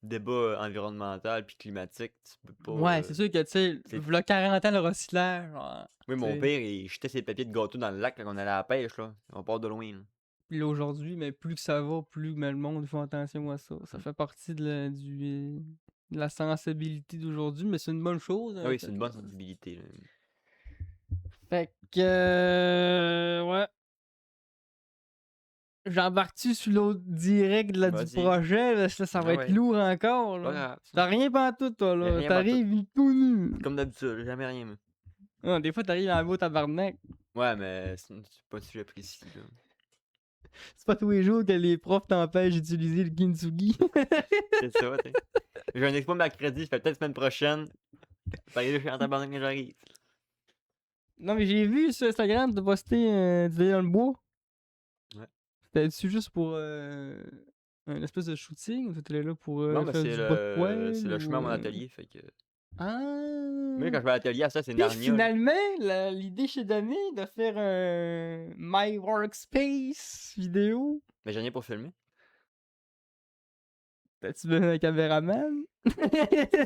débat environnemental puis climatique. Tu peux pas. Ouais, c'est sûr que, tu sais, c'est- v'là 40 ans, le recyclage. Oui, mon t'sais. père, il jetait ses papiers de gâteau dans le lac quand on allait à la pêche, là. On part de loin, là. Puis là, aujourd'hui, mais plus que ça va, plus que le monde fait attention à ça. Ça fait partie de la sensibilité d'aujourd'hui, mais c'est une bonne chose. Ah En oui, fait, c'est une là. bonne sensibilité, là. Fait que, ouais. J'embarque-tu sur l'autre direct là, du Vas-y. projet, là, ça va Ah être ouais. lourd encore. Pas Là. grave. T'as rien pantoute, toi, J'ai là. rien T'arrives tout nu. Comme d'habitude, j'ai jamais rien, moi. Ah, des fois, t'arrives en beau tabarnak. Ouais, mais c'est pas si j'apprécie, là. C'est pas tous les jours que les profs t'empêchent d'utiliser le kintsugi. C'est ça, t'sais. J'ai un expo mercredi, ça fait peut-être semaine prochaine. Pareil, je suis en tabarnak quand j'arrive. Non, mais j'ai vu sur Instagram, t'as posté tu allais dans le bois. Ouais. C'était-tu juste pour un espèce de shooting ou t'étais là pour Non, mais faire c'est du bas de poêle? le chemin à ou, mon atelier, fait que. Ah! Moi, quand je vais à l'atelier, à ça, c'est Puis Narnia. là. finalement, l'idée chez Dami de faire un My Workspace vidéo. Mais j'ai rien pour filmer. T'as-tu besoin d'un caméraman? Tu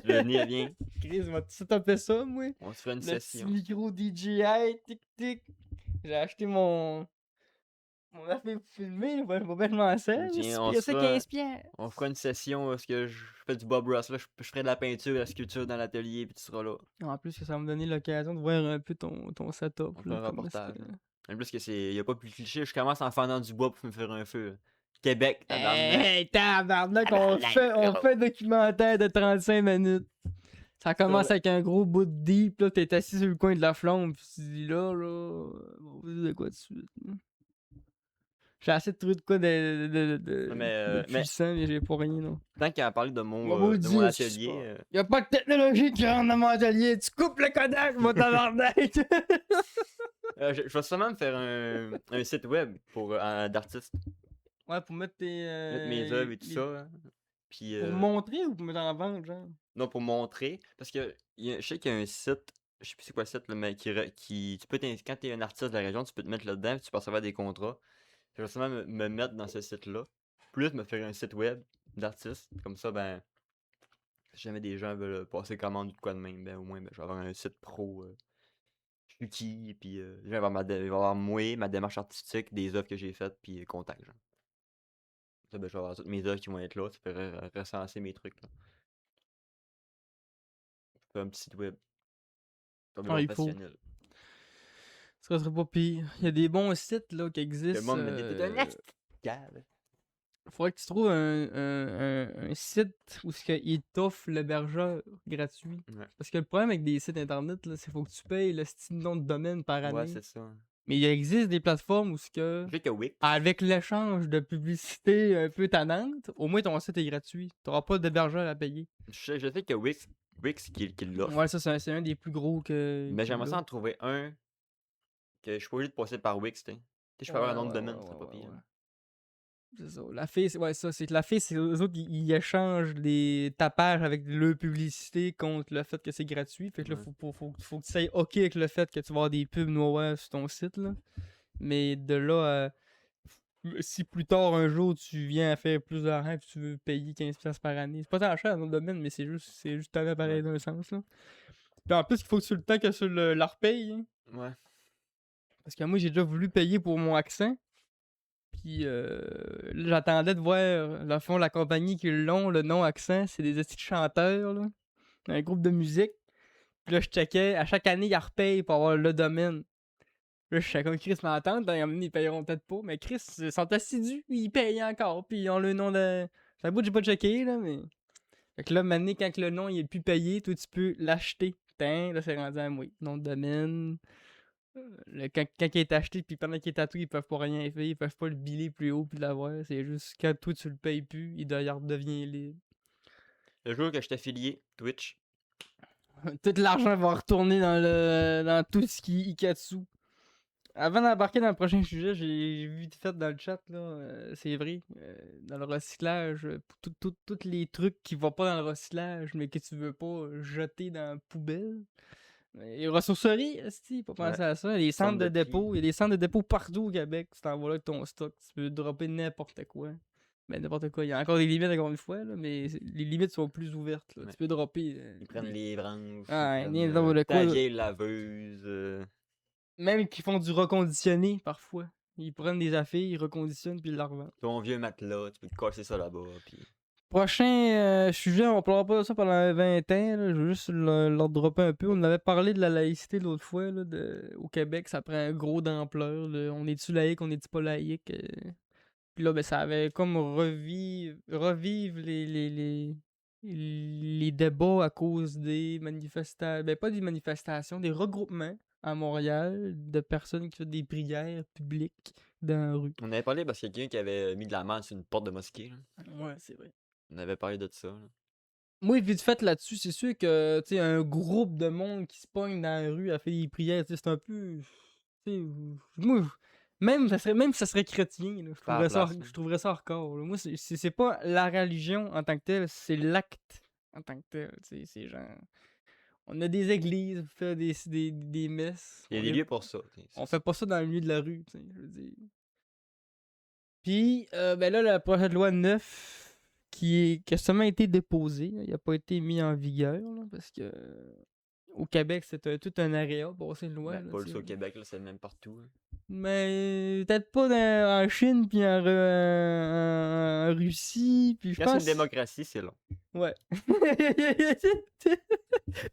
veux venir, viens. Chris, va tu taper ça, moi? On se fera une Le petit session. micro DJI, tic-tic. J'ai acheté mon affaire pour filmer, je vais bien m'en sers. Tiens, C'est ça 15 piastres. On fera une session parce que je fais du Bob Ross. Là, je ferai de la peinture, de la sculpture dans l'atelier, puis tu seras là. En plus, que ça va me donner l'occasion de voir un peu ton setup. On fera Là, un comment est-ce reportage. que- En plus, il n'y a pas plus cliché. Je commence en fendant du bois pour me faire un feu. Québec, tabarnak. Hey, tabarnak, on Tabarnak, fait un documentaire de 35 minutes. Ça commence avec un gros bout de deep, là, t'es assis sur le coin de la flamme, pis tu dis là, on va dire de quoi de suite. Là. J'ai assez de trucs de quoi de Mais puissant, mais j'ai pas rien, non. tant qu'il a parlé de On mon, va de dire, mon je sais atelier, pas. Y'a pas de technologie qui rentre dans mon atelier, tu coupes le Kodak, mon tabarnak! je vais sûrement me faire un site web pour d'artistes. Ouais, pour mettre tes. Mettre mes œuvres et tout ça. Hein. Puis, Pour montrer ou pour mettre en vente, genre? non, pour montrer. Parce que je sais qu'il y a un site, je sais plus c'est quoi le site, là, mais tu peux quand t'es un artiste de la région, tu peux te mettre là-dedans et tu peux recevoir des contrats. Je vais sûrement me mettre dans ce site-là. Plus me faire un site web d'artiste. Comme ça, ben, si jamais des gens veulent passer commande ou de quoi de même, ben au moins, ben, je vais avoir un site pro utile. Puis, il va y avoir il va y avoir moi, ma démarche artistique, des œuvres que j'ai faites, puis contact, genre. Ça, ben, je vais avoir toutes mes œuvres qui vont être là. Ça peut recenser mes trucs, là. Je fais un petit site web. Comme Ah, le il faut. professionnel. Ça serait pas pire. Il y a des bons sites là, qui Le existent. monde me dit, t'es un cave. Faudrait que tu trouves un site où il t'offre l'hébergeur gratuit. Ouais. Parce que le problème avec des sites internet, là, c'est qu'il faut que tu payes le style nom de domaine par année. Ouais, c'est ça. Mais il existe des plateformes où Je sais que Wix. avec l'échange de publicité un peu tannante, au moins ton site est gratuit. T'auras pas d'hébergeur à payer. Je sais que Wix qui l'offre. Ouais, ça, c'est un des plus gros que. Mais j'aimerais ça en trouver un que je suis pas obligé de passer par Wix, tu sais. Je peux avoir un nom de domaine, c'est pas pire. C'est ça. La fille, c'est que la fille, c'est eux autres, ils échangent les tapages avec le publicité contre le fait que c'est gratuit. Fait que là, faut que tu sois OK avec le fait que tu vas avoir des pubs noires sur ton site, là. Mais de là si plus tard un jour tu viens à faire plus d'argent et tu veux payer 15$ par année, c'est pas tant cher dans le domaine, mais c'est juste un appareil d'un sens, là. Puis en plus, il faut que tu le temps que sur la repaye. Hein. Ouais. Parce que moi, j'ai déjà voulu payer pour mon accent. Puis là, j'attendais de voir, dans le fond, la compagnie qui l'ont, le nom Accent, c'est des petits chanteurs, là, un groupe de musique. Puis là, je checkais, à chaque année, ils repayent pour avoir le domaine. Là, je suis comme Chris m'entend, ils payeront peut-être pas, mais Chris, ils sont assidus, ils payent encore, puis ils ont le nom de. C'est un bout que j'ai pas checké, là, mais. Fait que là, maintenant, quand le nom il est plus payé, toi, tu peux l'acheter. Putain, là, c'est rendu à moi. Nom de domaine. Quand il est acheté, puis pendant qu'il est tatoué, ils peuvent pas rien faire, ils peuvent pas le biller plus haut puis l'avoir. C'est juste quand toi tu le payes plus, il devient libre. Le jour que je t'ai affilié, Twitch. Tout l'argent va retourner dans tout ce qui est Ikatsu. Avant d'embarquer dans le prochain sujet, j'ai vu vite fait dans le chat, là, c'est vrai, dans le recyclage, tous les trucs qui vont pas dans le recyclage, mais que tu veux pas jeter dans la poubelle. Les ressourceries, esti, pas penser à ça. Les centres de dépôt, il y a des centres de dépôt partout au Québec. Tu t'en vas là avec ton stock, tu peux dropper n'importe quoi. Ben, n'importe quoi. Il y a encore des limites, encore une fois, là, mais les limites sont plus ouvertes. Là. Ouais. Tu peux dropper. Ils prennent les branches, Ah, ils n'importe prennent quoi, ta là. vieille laveuse. Même qui font du reconditionné parfois. Ils prennent des affaires, ils reconditionnent puis ils la revendent. Ton vieux matelas, tu peux te casser ça là-bas. Puis... Prochain sujet, on parlera pas de ça pendant 20 ans. Là. Je veux juste leur dropper un peu. On avait parlé de la laïcité l'autre fois. Là, au Québec, ça prend un gros d'ampleur. Là. On est-tu laïque, on est-tu pas laïque? Puis là, ben, ça avait comme revivre les débats à cause des manifestations. Ben, pas des manifestations, des regroupements à Montréal de personnes qui font des prières publiques dans la rue. On avait parlé parce qu'il y a quelqu'un qui avait mis de la merde sur une porte de mosquée. Là. Ouais, c'est vrai. On avait parlé de ça. Là. Moi, vite fait là-dessus, c'est sûr que, tu sais, un groupe de monde qui se pogne dans la rue à faire des prières, tu sais, c'est un peu. Tu sais, moi, même si ça serait chrétien, là, Pas à la place, je trouverais ça hardcore. Là. Moi, c'est pas la religion en tant que telle, c'est l'acte en tant que tel. Tu sais, c'est genre. On a des églises, on fait des messes. Il y a des lieux pour ça. On fait pas ça dans le milieu de la rue, tu sais, je veux dire. Puis, ben là, le projet de loi 9 qui a seulement été déposé, là, il n'a pas été mis en vigueur, là, parce que au Québec, c'est tout un aréa pour ces lois. Ben, Là, pas tu juste sais. au Québec, là, c'est même partout. Hein. Mais peut-être pas en Chine, puis en Russie, puis je Quand c'est pense... une démocratie, c'est long. Ouais.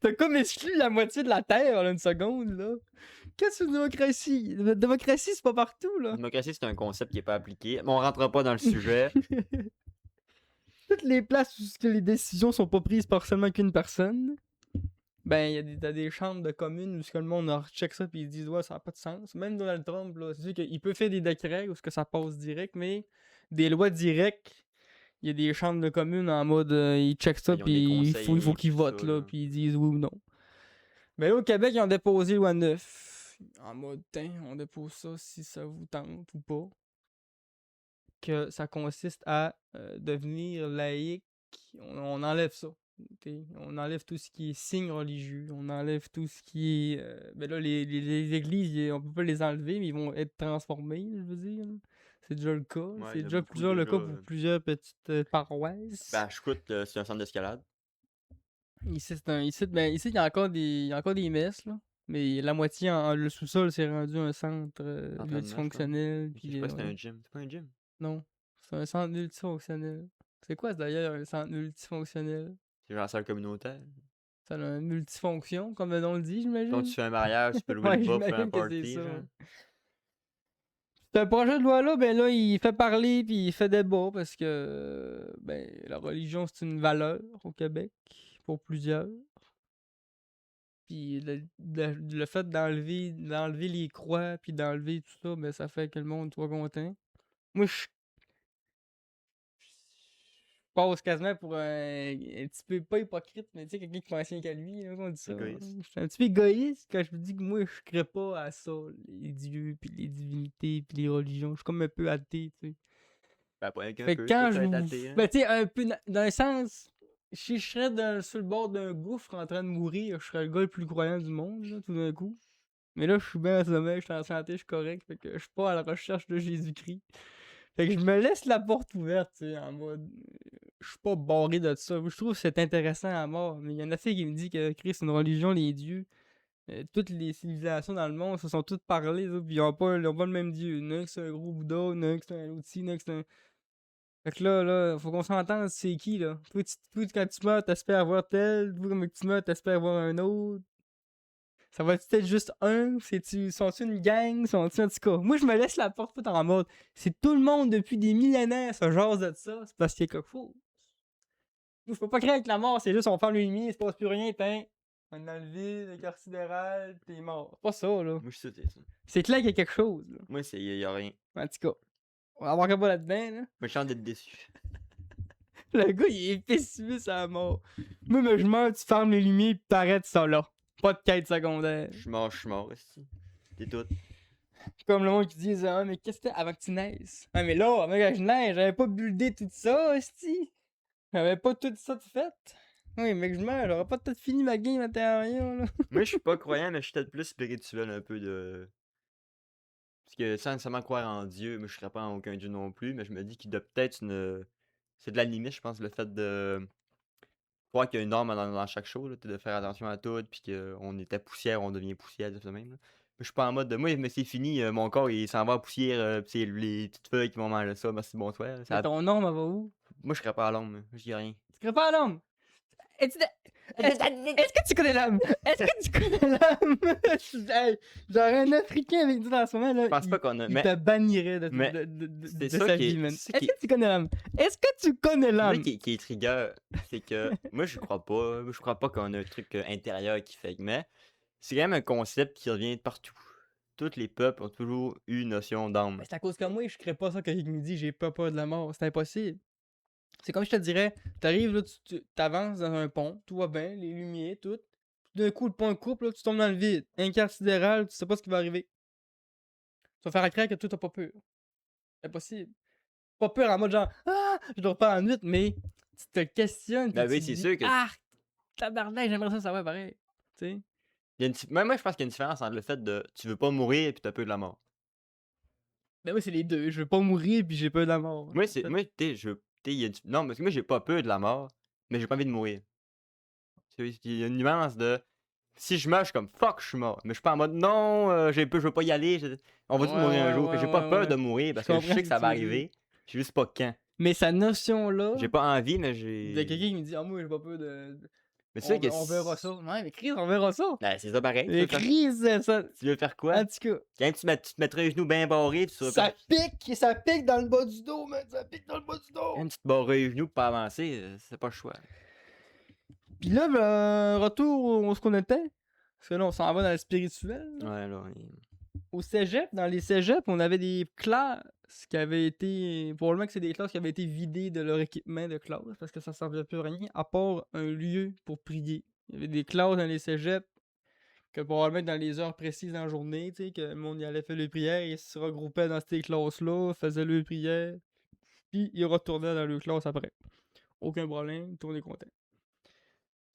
T'as comme exclu la moitié de la Terre, là, une seconde, là. Qu'est-ce que c'est une démocratie? La démocratie, c'est pas partout, là. La démocratie, c'est un concept qui est pas appliqué. Mais on rentrera pas dans le sujet. Toutes les places où les décisions sont pas prises par seulement qu'une personne, ben, t'as des chambres de communes où ce que le monde check ça puis ils disent ouais, ça n'a pas de sens. Même Donald Trump, là, c'est sûr qu'il peut faire des décrets où ce que ça passe direct, mais des lois directes, il y a des chambres de communes en mode ils checkent ça Ils ont des puis il faut conseillers, qu'ils tout votent ça, là, là. puis ils disent oui ou non. Mais là au Québec, ils ont déposé loi 9 en mode tiens, on dépose ça si ça vous tente ou pas. Que ça consiste à devenir laïque, on enlève ça. On enlève tout ce qui est signe religieux, on enlève tout ce qui est... ben là, les églises, on peut pas les enlever, mais ils vont être transformés, je veux dire. Là. C'est déjà le cas. Ouais, c'est il y en a déjà beaucoup plusieurs le cas déjà, pour plusieurs petites paroisses. Ben, je coûte, c'est un centre d'escalade. Ici, il y a encore des messes, là. Mais la moitié, le sous-sol, c'est rendu un centre Entraînement, multifonctionnel. Je Puis, sais pas si c'est ouais. un gym. C'est pas un gym. Non, c'est un centre multifonctionnel. C'est quoi d'ailleurs un centre multifonctionnel? C'est genre la salle communautaire. Ça a une multifonction, comme le nom le dit, Quand j'imagine. tu fais un mariage, tu peux louer Ouais, le bas pour faire un j'imagine que c'est party. ça. Genre. Ce projet de loi-là, ben là, il fait parler puis il fait débat parce que ben la religion, c'est une valeur au Québec pour plusieurs. Puis le fait d'enlever les croix puis d'enlever tout ça, ben ça fait que le monde soit content. Moi, je passe quasiment pour un petit peu, pas hypocrite, mais tu sais, quelqu'un qui pense rien qu'à lui, là, on dit ça. Égoïste. Je suis un petit peu égoïste quand je me dis que moi, je crée pas à ça, les dieux, puis les divinités, puis les religions. Je suis comme un peu athée, tu sais. Ben, pas qu'un Fait peu, que quand tu je... peux être athée, hein. Ben, tu sais, un peu, dans un sens, si je serais sur le bord d'un gouffre en train de mourir, je serais le gars le plus croyant du monde, là, tout d'un coup. Mais là, je suis bien en sommeil, je suis en santé, je suis correct, fait que je suis pas à la recherche de Jésus-Christ. Fait que je me laisse la porte ouverte, tu sais, en mode... Je suis pas barré de ça. Je trouve que c'est intéressant à mort. Mais il y en a qui me dit que Christ, c'est une religion, les dieux. Toutes les civilisations dans le monde se sont toutes parlées, puis ils ont pas le même dieu. Il y en a un qui c'est un gros Bouddha, il y en a un qui c'est un outil, il y en a un qui c'est un... Fait que là, faut qu'on s'entende c'est qui, là. Toi, quand tu meurs, t'espères avoir tel. Toi, comme tu meurs, t'espères avoir un autre. Ça va peut-être juste un? Sont-ils une gang? Sont-ils en tout cas? Moi, je me laisse la porte toute en mode. C'est tout le monde depuis des millénaires se jase de ça. C'est parce qu'il y a quelque chose. Je peux pas créer avec la mort, c'est juste on ferme les lumières, il se passe plus rien, t'es on est dans le vide, le cœur sidéral, t'es mort. C'est pas ça, là. Moi, je suis ça. C'est clair qu'il y a quelque chose, là. Moi, y a rien. En tout cas, on va avoir pas là-dedans, là. Je me chante d'être déçu. Le gars, il est pessimiste à mort. Moi, mais je meurs, tu fermes les lumières pis t'arrêtes ça là. Pas de quête secondaire. Je suis mort, aussi. C'est tout. Comme le monde qui dit, ah, mais qu'est-ce que c'était avant que tu naisses? Ah, mais là, avant que je naisse, j'avais pas buildé tout ça, esti. J'avais pas tout ça de fait. Oui, mais que je meurs, j'aurais pas tout fini ma game intérieure, là. Moi, je suis pas croyant, mais je suis peut-être plus spirituel un peu de. Parce que sans nécessairement croire en Dieu, moi je serais pas en aucun Dieu non plus, mais je me dis qu'il doit peut-être une. C'est de la limite, je pense, le fait de croire qu'il y a une norme dans chaque chose, là, de faire attention à tout, puis qu'on était poussière, on devient poussière, de ça même. Là. Je suis pas en mode de moi, mais c'est fini, mon corps il s'en va en poussière, puis c'est les petites feuilles qui vont manger ça, merci, bonsoir. Mais ton norme, elle va où? Moi je serais pas à l'ombre, je dis rien. Tu crées pas à l'homme! Est-ce que tu connais l'homme? Est-ce que tu connais l'homme? Hey, j'aurais un Africain avec nous dans ce moment, là. Je pense pas qu'on a. Il Mais te bannirait de, mais de c'est ça sa qui vie, est. man. C'est Est-ce qui que tu connais l'homme? Est-ce que tu connais C'est ça l'homme? qui est trigger, c'est que moi je crois pas. Moi, je crois pas qu'on a un truc intérieur qui fait. Mais c'est quand même un concept qui revient de partout. Tous les peuples ont toujours eu une notion d'âme. Ben, c'est à cause que moi, je crée pas ça quand il me dit j'ai pas peur de la mort. C'est impossible. C'est comme je te dirais, t'arrives là, tu t'avances dans un pont, tout va bien, les lumières, tout. D'un coup, le pont coupe, là, tu tombes dans le vide. Un quart sidéral, tu sais pas ce qui va arriver. Tu vas faire à craindre que toi, t'as pas peur. C'est impossible. Pas peur en mode genre, ah, je dors pas en nuit, mais tu te questionnes. Ben Puis oui, tu te c'est dis, sûr que. ah, tabarnak, j'aimerais ça savoir pareil. Tu sais. Même moi, je pense qu'il y a une différence entre le fait de tu veux pas mourir et puis t'as peur de la mort. Ben oui, c'est les deux. Je veux pas mourir, puis j'ai peur de la mort. Moi, c'est. Moi, non, parce que moi, j'ai pas peur de la mort, mais j'ai pas envie de mourir. Il y a une nuance de. Si je meurs, je suis comme fuck, je suis mort. Mais je suis pas en mode non, je veux pas y aller. On va tous Ouais, mourir un ouais, jour. Fait que j'ai pas ouais, peur ouais. de mourir parce que je comprends sais ce que ça tu va veux dire. arriver. Je sais juste pas quand. Mais sa notion-là, J'ai pas envie, mais de quelqu'un j'ai. qui me dit, ah, moi, j'ai pas peur de. Mais tu sais que. On verra ça. Ouais, mais Chris, on verra ça. Ben, c'est ça pareil. Mais Chris, ça. Tu veux faire quoi? En tout cas, Quand tu te mettrais les genoux bien barrés, tu ça pique dans le bas du dos, man. Ça pique dans le bas du dos. Quand tu te barres les genoux pour pas avancer, c'est pas le choix. Pis là, ben, retour où ce qu'on était. Parce que là, on s'en va dans le spirituel. Là. Ouais, là. Au cégep, dans les cégeps, on avait des classes qui avaient été. Probablement que c'est des classes qui avaient été vidées de leur équipement de classe parce que ça servait plus à rien à part un lieu pour prier. Il y avait des classes dans les cégeps que probablement dans les heures précises dans la journée, tu sais, que le monde y allait faire les prières, ils se regroupaient dans ces classes-là, faisaient leurs prières, puis ils retournaient dans leur classe après. Aucun problème, tout le monde est content.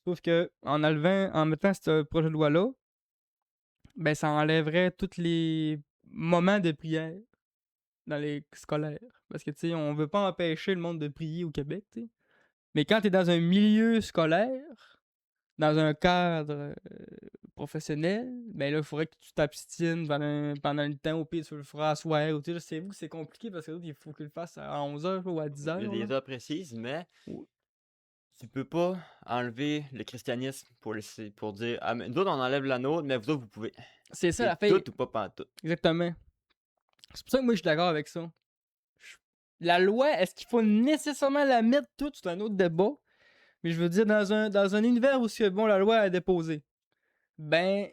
Sauf que en mettant ce projet de loi-là, ben ça enlèverait tous les moments de prière dans les scolaires. Parce que, tu sais, on veut pas empêcher le monde de prier au Québec, tu sais. Mais quand t'es dans un milieu scolaire, dans un cadre professionnel, ben là, il faudrait que tu t'abstines pendant le temps, au pire, tu le feras à soir. Ou, tu sais, je sais vous que c'est compliqué parce que il faut qu'il le fasse à 11h ou à 10h. Il y a des heures précises, mais tu peux pas enlever le christianisme pour dire ah, mais nous autres, on enlève la nôtre, mais vous autres, vous pouvez. C'est ça C'est la fête. tout ou pas pantoute. Exactement. C'est pour ça que moi, je suis d'accord avec ça. La loi, est-ce qu'il faut nécessairement la mettre toute? C'est un autre débat. Mais je veux dire, dans un univers où bon, la loi est déposée, ben,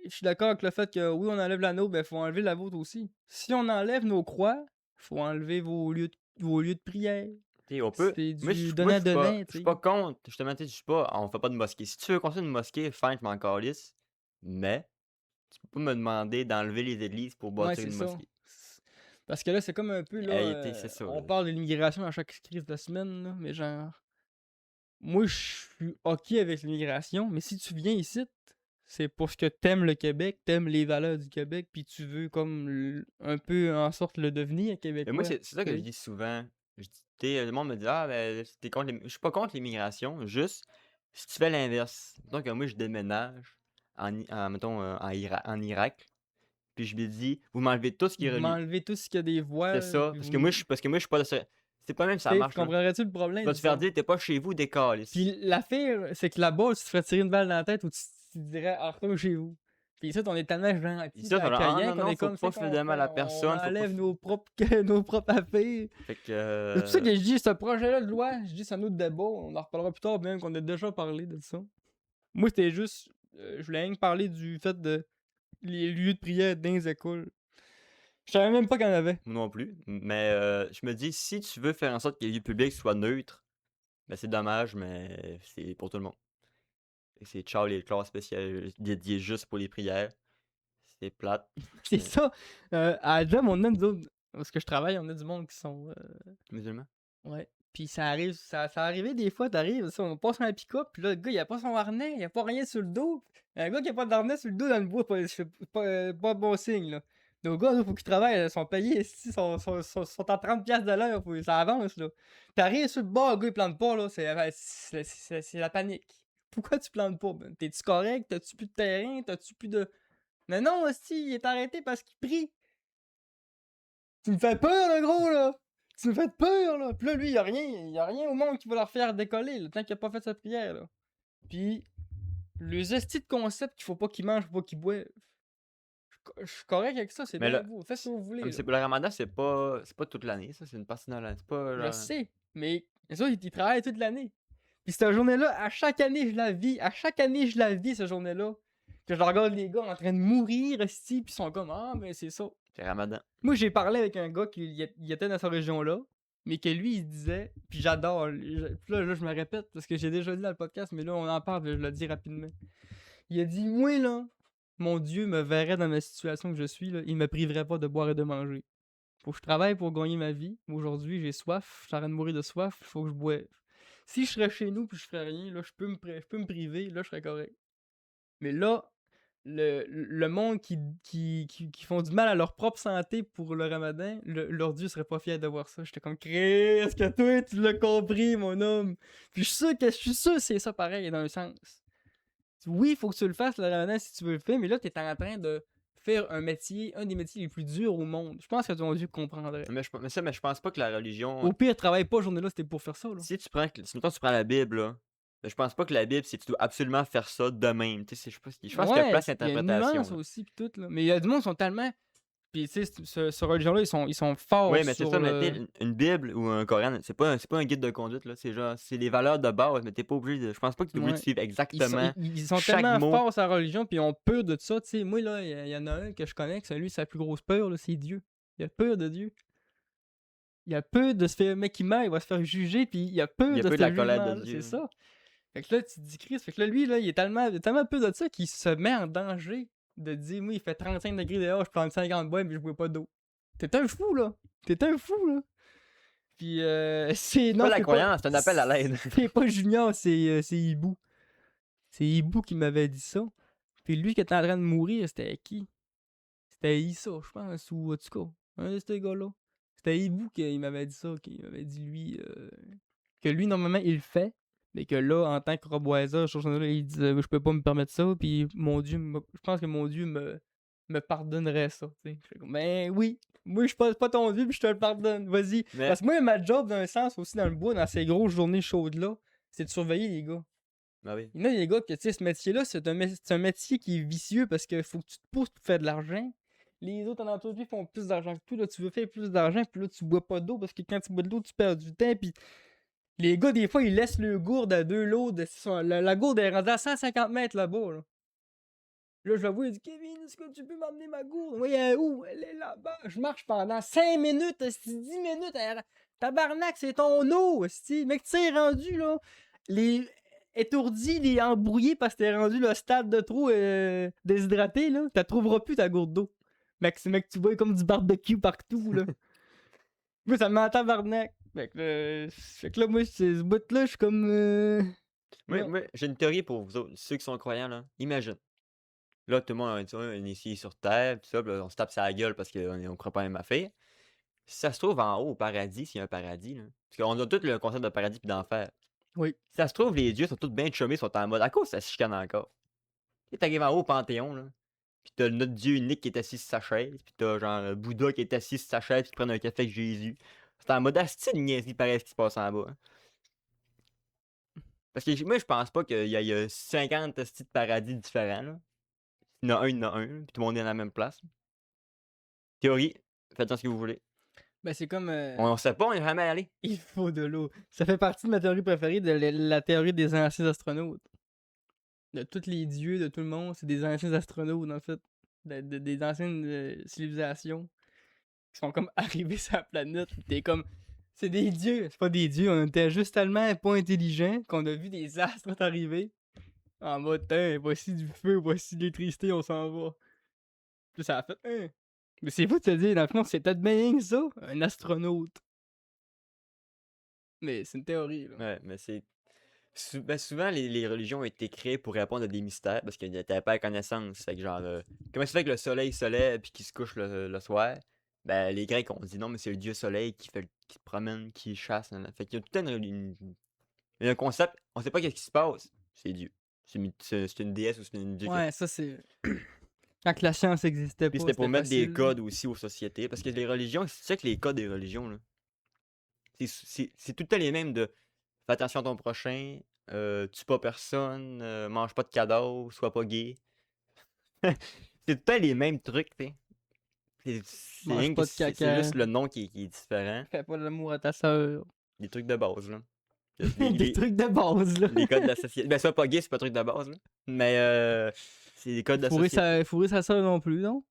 je suis d'accord avec le fait que oui, on enlève la nôtre, ben, faut enlever la vôtre aussi. Si on enlève nos croix, faut enlever vos lieux de prière. T'sais, on peut. C'est Moi, du donnant-donnant, je tu suis sais. pas contre. Justement, tu sais, je suis pas. On fait pas de mosquée. Si tu veux construire une mosquée, fine, je m'en calisse. Mais tu peux pas me demander d'enlever les églises pour Ouais, bâtir c'est une ça. mosquée. Parce que là, c'est comme un peu, là, Hey, c'est ça. on Là. parle de l'immigration à chaque crise de semaine, là, mais genre, moi, je suis OK avec l'immigration, mais si tu viens ici, c'est parce que t'aimes le Québec, t'aimes les valeurs du Québec, puis tu veux comme un peu en sorte le devenir Mais québécois. moi, c'est ça que tu je sais. dis souvent. Le monde me dit ah, ben, t'es contre je suis pas contre l'immigration. Juste, si tu fais l'inverse. Donc, moi, je déménage mettons, en Irak. Puis je lui dis, vous m'enlevez tout ce qui est Vous religieux. m'enlevez tout ce qu'il y a des C'est voiles, ça. puis Parce vous que moi, je suis pas de ça. C'est pas même ça tu sais, marche. Là. comprendrais-tu le Tu problème vas de te faire ça? dire, t'es pas chez vous, décalisse. Puis l'affaire, c'est que là-bas, tu te ferais tirer une balle dans la tête ou tu te dirais, ah, retourne chez vous. Puis ici, on est tellement gentil, Ici, on puis est là, ah, accueillant non, qu'on est faut comme pas ça faire qu'on de mal à fait, personne, on faut pas enlève f- nos propres, nos propres affaires. Fait C'est pour ça que. que je dis, ce projet-là de loi, je dis, c'est un autre débat, on en reparlera plus tard, bien qu'on a déjà parlé de ça. Moi, c'était juste, je voulais rien que parler du fait de les lieux de prière dans les écoles. Je savais même pas qu'il y en avait. Moi non plus. Mais je me dis, si tu veux faire en sorte que les lieux publics soient neutres, Ben, c'est dommage, mais c'est pour tout le monde. Et c'est ciao les classes spéciales dédiées juste pour les prières. C'est plate, C'est mais ça. À la job, on a nous autres, parce que je travaille, on a du monde qui sont. musulmans. Ouais. Puis ça arrive, ça arrivait des fois, t'arrives, ça, on passe un pick-up, puis là, le gars, il a pas son harnais, il a pas rien sur le dos. Un gars qui a pas d'harnais sur le dos dans le bois, pas bon signe, là. Nos gars, là, faut qu'ils travaillent, ils sont payés, ici, sont à 30$ de l'heure, ça avance, là. T'arrives sur le bord, le gars, il plante pas, là, c'est la panique. Pourquoi tu plantes pas? Ben? T'es-tu correct? T'as-tu plus de terrain? T'as-tu plus de. Mais non, hostie, il est arrêté parce qu'il prie. Tu me fais peur, le gros, là! Tu me fais peur, là! Puis là, lui, y a rien au monde qui va leur faire décoller, là, tant qu'il a pas fait sa prière, là. Puis, les estis de concept qu'il faut pas qu'ils mangent, faut pas qu'ils boivent. Je suis correct avec ça, c'est Mais bien là, beau. Faites ce que vous voulez, comme là. c'est le ramadan, c'est pas toute l'année, ça, c'est une partie dans l'année. C'est pas Je genre. sais, mais ça, ils travaillent toute l'année. Puis cette journée-là, à chaque année, je la vis. À chaque année, je la vis, cette journée-là. Que je regarde les gars en train de mourir, esti, puis ils sont comme, ah, mais c'est ça. C'est ramadan. Moi, j'ai parlé avec un gars qui il était dans cette région-là, mais que lui, il disait, puis j'adore, puis là, je me répète parce que j'ai déjà dit dans le podcast, mais là, on en parle, je le dis rapidement. Il a dit, moi, là, mon Dieu me verrait dans ma situation que je suis, là, il me priverait pas de boire et de manger. Faut que je travaille pour gagner ma vie. Aujourd'hui, j'ai soif, je suis en train de mourir de soif, il faut que je boive. Si je serais chez nous puis je ferais rien, là, je peux me priver, là, je serais correct. Mais là, le monde qui font du mal à leur propre santé pour le ramadan, leur Dieu serait pas fier de voir ça. J'étais comme, est-ce que toi, tu l'as compris, mon homme? Puis je suis sûr que c'est ça pareil, dans un sens. Oui, il faut que tu le fasses, le ramadan, si tu veux le faire, mais là, tu es en train de faire un des métiers les plus durs au monde. Je pense que ton Dieu comprendrait. Mais je pense pas que la religion. Au pire, travaille pas journée-là, c'était pour faire ça, là. Si mettons, tu prends la Bible, là, ben, je pense pas que la Bible, c'est que tu dois absolument faire ça de même. Tu sais, je pense qu'il y a Ouais, place il y a une d'interprétation, nuance là. aussi, pis tout, là. Mais il y a du monde qui sont tellement. Puis, tu sais, ce religion-là, ils sont forts Oui, mais c'est sur ça, mais le. une Bible ou un Coran, c'est pas un guide de conduite, là. C'est genre, c'est les valeurs de base, mais t'es pas obligé de. Je pense pas que tu es obligé de Ouais. suivre exactement Ils sont chaque tellement mot. forts sur la religion, puis ils ont peur de ça. Tu sais, moi, là, il y en a un que je connais, que c'est lui, sa plus grosse peur, là, c'est Dieu. Il a peur de Dieu. Il a peur de se faire. Mec, il meurt, il va se faire juger, puis il a peur Il y a de peu ce de la colère de jugement-là. C'est Dieu. ça. Fait que là, tu te dis Christ. Fait que là, lui, là, il est tellement peu de ça qu'il se met en danger de dire, moi, il fait 35 degrés dehors, je prends 50 bois, mais je bois pas d'eau. T'es un fou, là. T'es un fou, là. Puis, c'est. C'est pas Non, la c'est pas. croyance, c'est un appel à l'aide. C'est pas Junior, c'est Hibou. C'est Hibou qui m'avait dit ça. Puis lui qui était en train de mourir, c'était qui? C'était Issa, je pense, ou en tout cas, un de ces gars-là. C'était Hibou qui m'avait dit ça, qui m'avait dit lui, que lui, normalement, il le fait, mais que là, en tant que reboiseur, ce jour-là, il disait, je peux pas me permettre ça, puis mon Dieu, je pense que mon Dieu me pardonnerait ça, tu sais. Je fais comme, ben oui, moi, je suis pas ton Dieu, puis je te le pardonne, vas-y. Mais Parce que moi, ma job, d'un sens, aussi dans le bois, dans ces grosses journées chaudes-là, c'est de surveiller les gars. ben oui. Il y en a des gars que, tu sais, ce métier-là, c'est un métier qui est vicieux parce qu'il faut que tu te pousses pour faire de l'argent. Les autres en entour de lui font plus d'argent que toi. Là, tu veux faire plus d'argent, puis là, tu bois pas d'eau parce que quand tu bois de l'eau, tu perds du temps. Puis les gars, des fois, ils laissent le gourde à 2 lots. La gourde est rendue à 150 mètres là-bas. Là, je le vois, il dit Kevin, est-ce que tu peux m'amener ma gourde? Oui, elle est où? Elle est là-bas. Je marche pendant 5 minutes, 10 minutes. Tabarnak, c'est ton eau, mec, tu sais, rendu là. Les étourdis, les embrouillés parce que t'es rendu le stade de trop déshydraté, là. Tu trouveras plus ta gourde d'eau. Mec, tu vois comme du barbecue partout, là. Moi, ça me met en tabarnak. Fait que là, moi, ce bout-là, je suis comme. Moi, Non. moi, j'ai une théorie pour vous autres, ceux qui sont croyants, là. Imagine. Là, tout le monde, tu vois, on est ici sur Terre, tout ça, puis là, on se tape sur la gueule parce qu'on croit pas à ma fille. Si ça se trouve en haut au paradis, s'il y a un paradis, là. Parce qu'on a tout le concept de paradis puis d'enfer. Oui. Si ça se trouve, les dieux sont tous bien chumés, sont en mode. À cause ça se chicane encore. Tu t'arrives en haut au Panthéon, là. Puis t'as notre dieu unique qui est assis sur sa chaise. Puis t'as genre Bouddha qui est assis sur sa chaise, qui prend un café avec Jésus. C'est en mode asti de niaiserie pareil ce qui se passe en bas. Hein. Parce que moi, je pense pas qu'il y ait 50 astis de paradis différents, là. Il y en a un, puis tout le monde est à la même place. Théorie, faites-en ce que vous voulez. Ben, c'est comme. On sait pas, on est jamais allé. Il faut de l'eau. Ça fait partie de ma théorie préférée, de la théorie des anciens astronautes. De tous les dieux, de tout le monde, c'est des anciens astronautes, en fait. Des anciennes civilisations qui sont comme arrivés sur la planète. T'es comme. C'est des dieux. C'est pas des dieux. On était juste tellement pas intelligents qu'on a vu des astres arriver. En mode, tiens, voici du feu, voici de l'électricité, on s'en va. Puis ça a fait, hein. Mais c'est fou de te dire, dans le fond, c'est peut-être bien ça, un astronaute. Mais c'est une théorie, là. Ouais, mais c'est. Ben, souvent, les religions ont été créées pour répondre à des mystères parce qu'il n'y avait pas la connaissance. Fait que genre, comment ça fait que le soleil se lève puis qu'il se couche le soir? Ben, les Grecs ont dit non, mais c'est le dieu soleil qui se promène, qui chasse. Nan, nan. Fait qu'il y a tout un concept, on sait pas qu'est-ce qui se passe. C'est Dieu. C'est une déesse ou c'est une dieu. Ouais, ça c'est. Quand la science existait Puis pas, c'était pour c'était mettre des facile. codes aussi aux sociétés. Parce que les religions, c'est que les codes des religions, là, c'est tout le temps les mêmes de fais attention à ton prochain, tue pas personne, mange pas de cadavres, sois pas gay. C'est tout le temps les mêmes trucs, tu sais. Mange pas de C'est caca. juste le nom qui est différent. Fais pas l'amour à ta sœur. Des trucs de base, là. Des trucs de base, là. Les codes de la société. Ben, sois pas gay, c'est pas un truc de base, là. Mais c'est des codes de la société. Fourrer sa sœur non plus, non?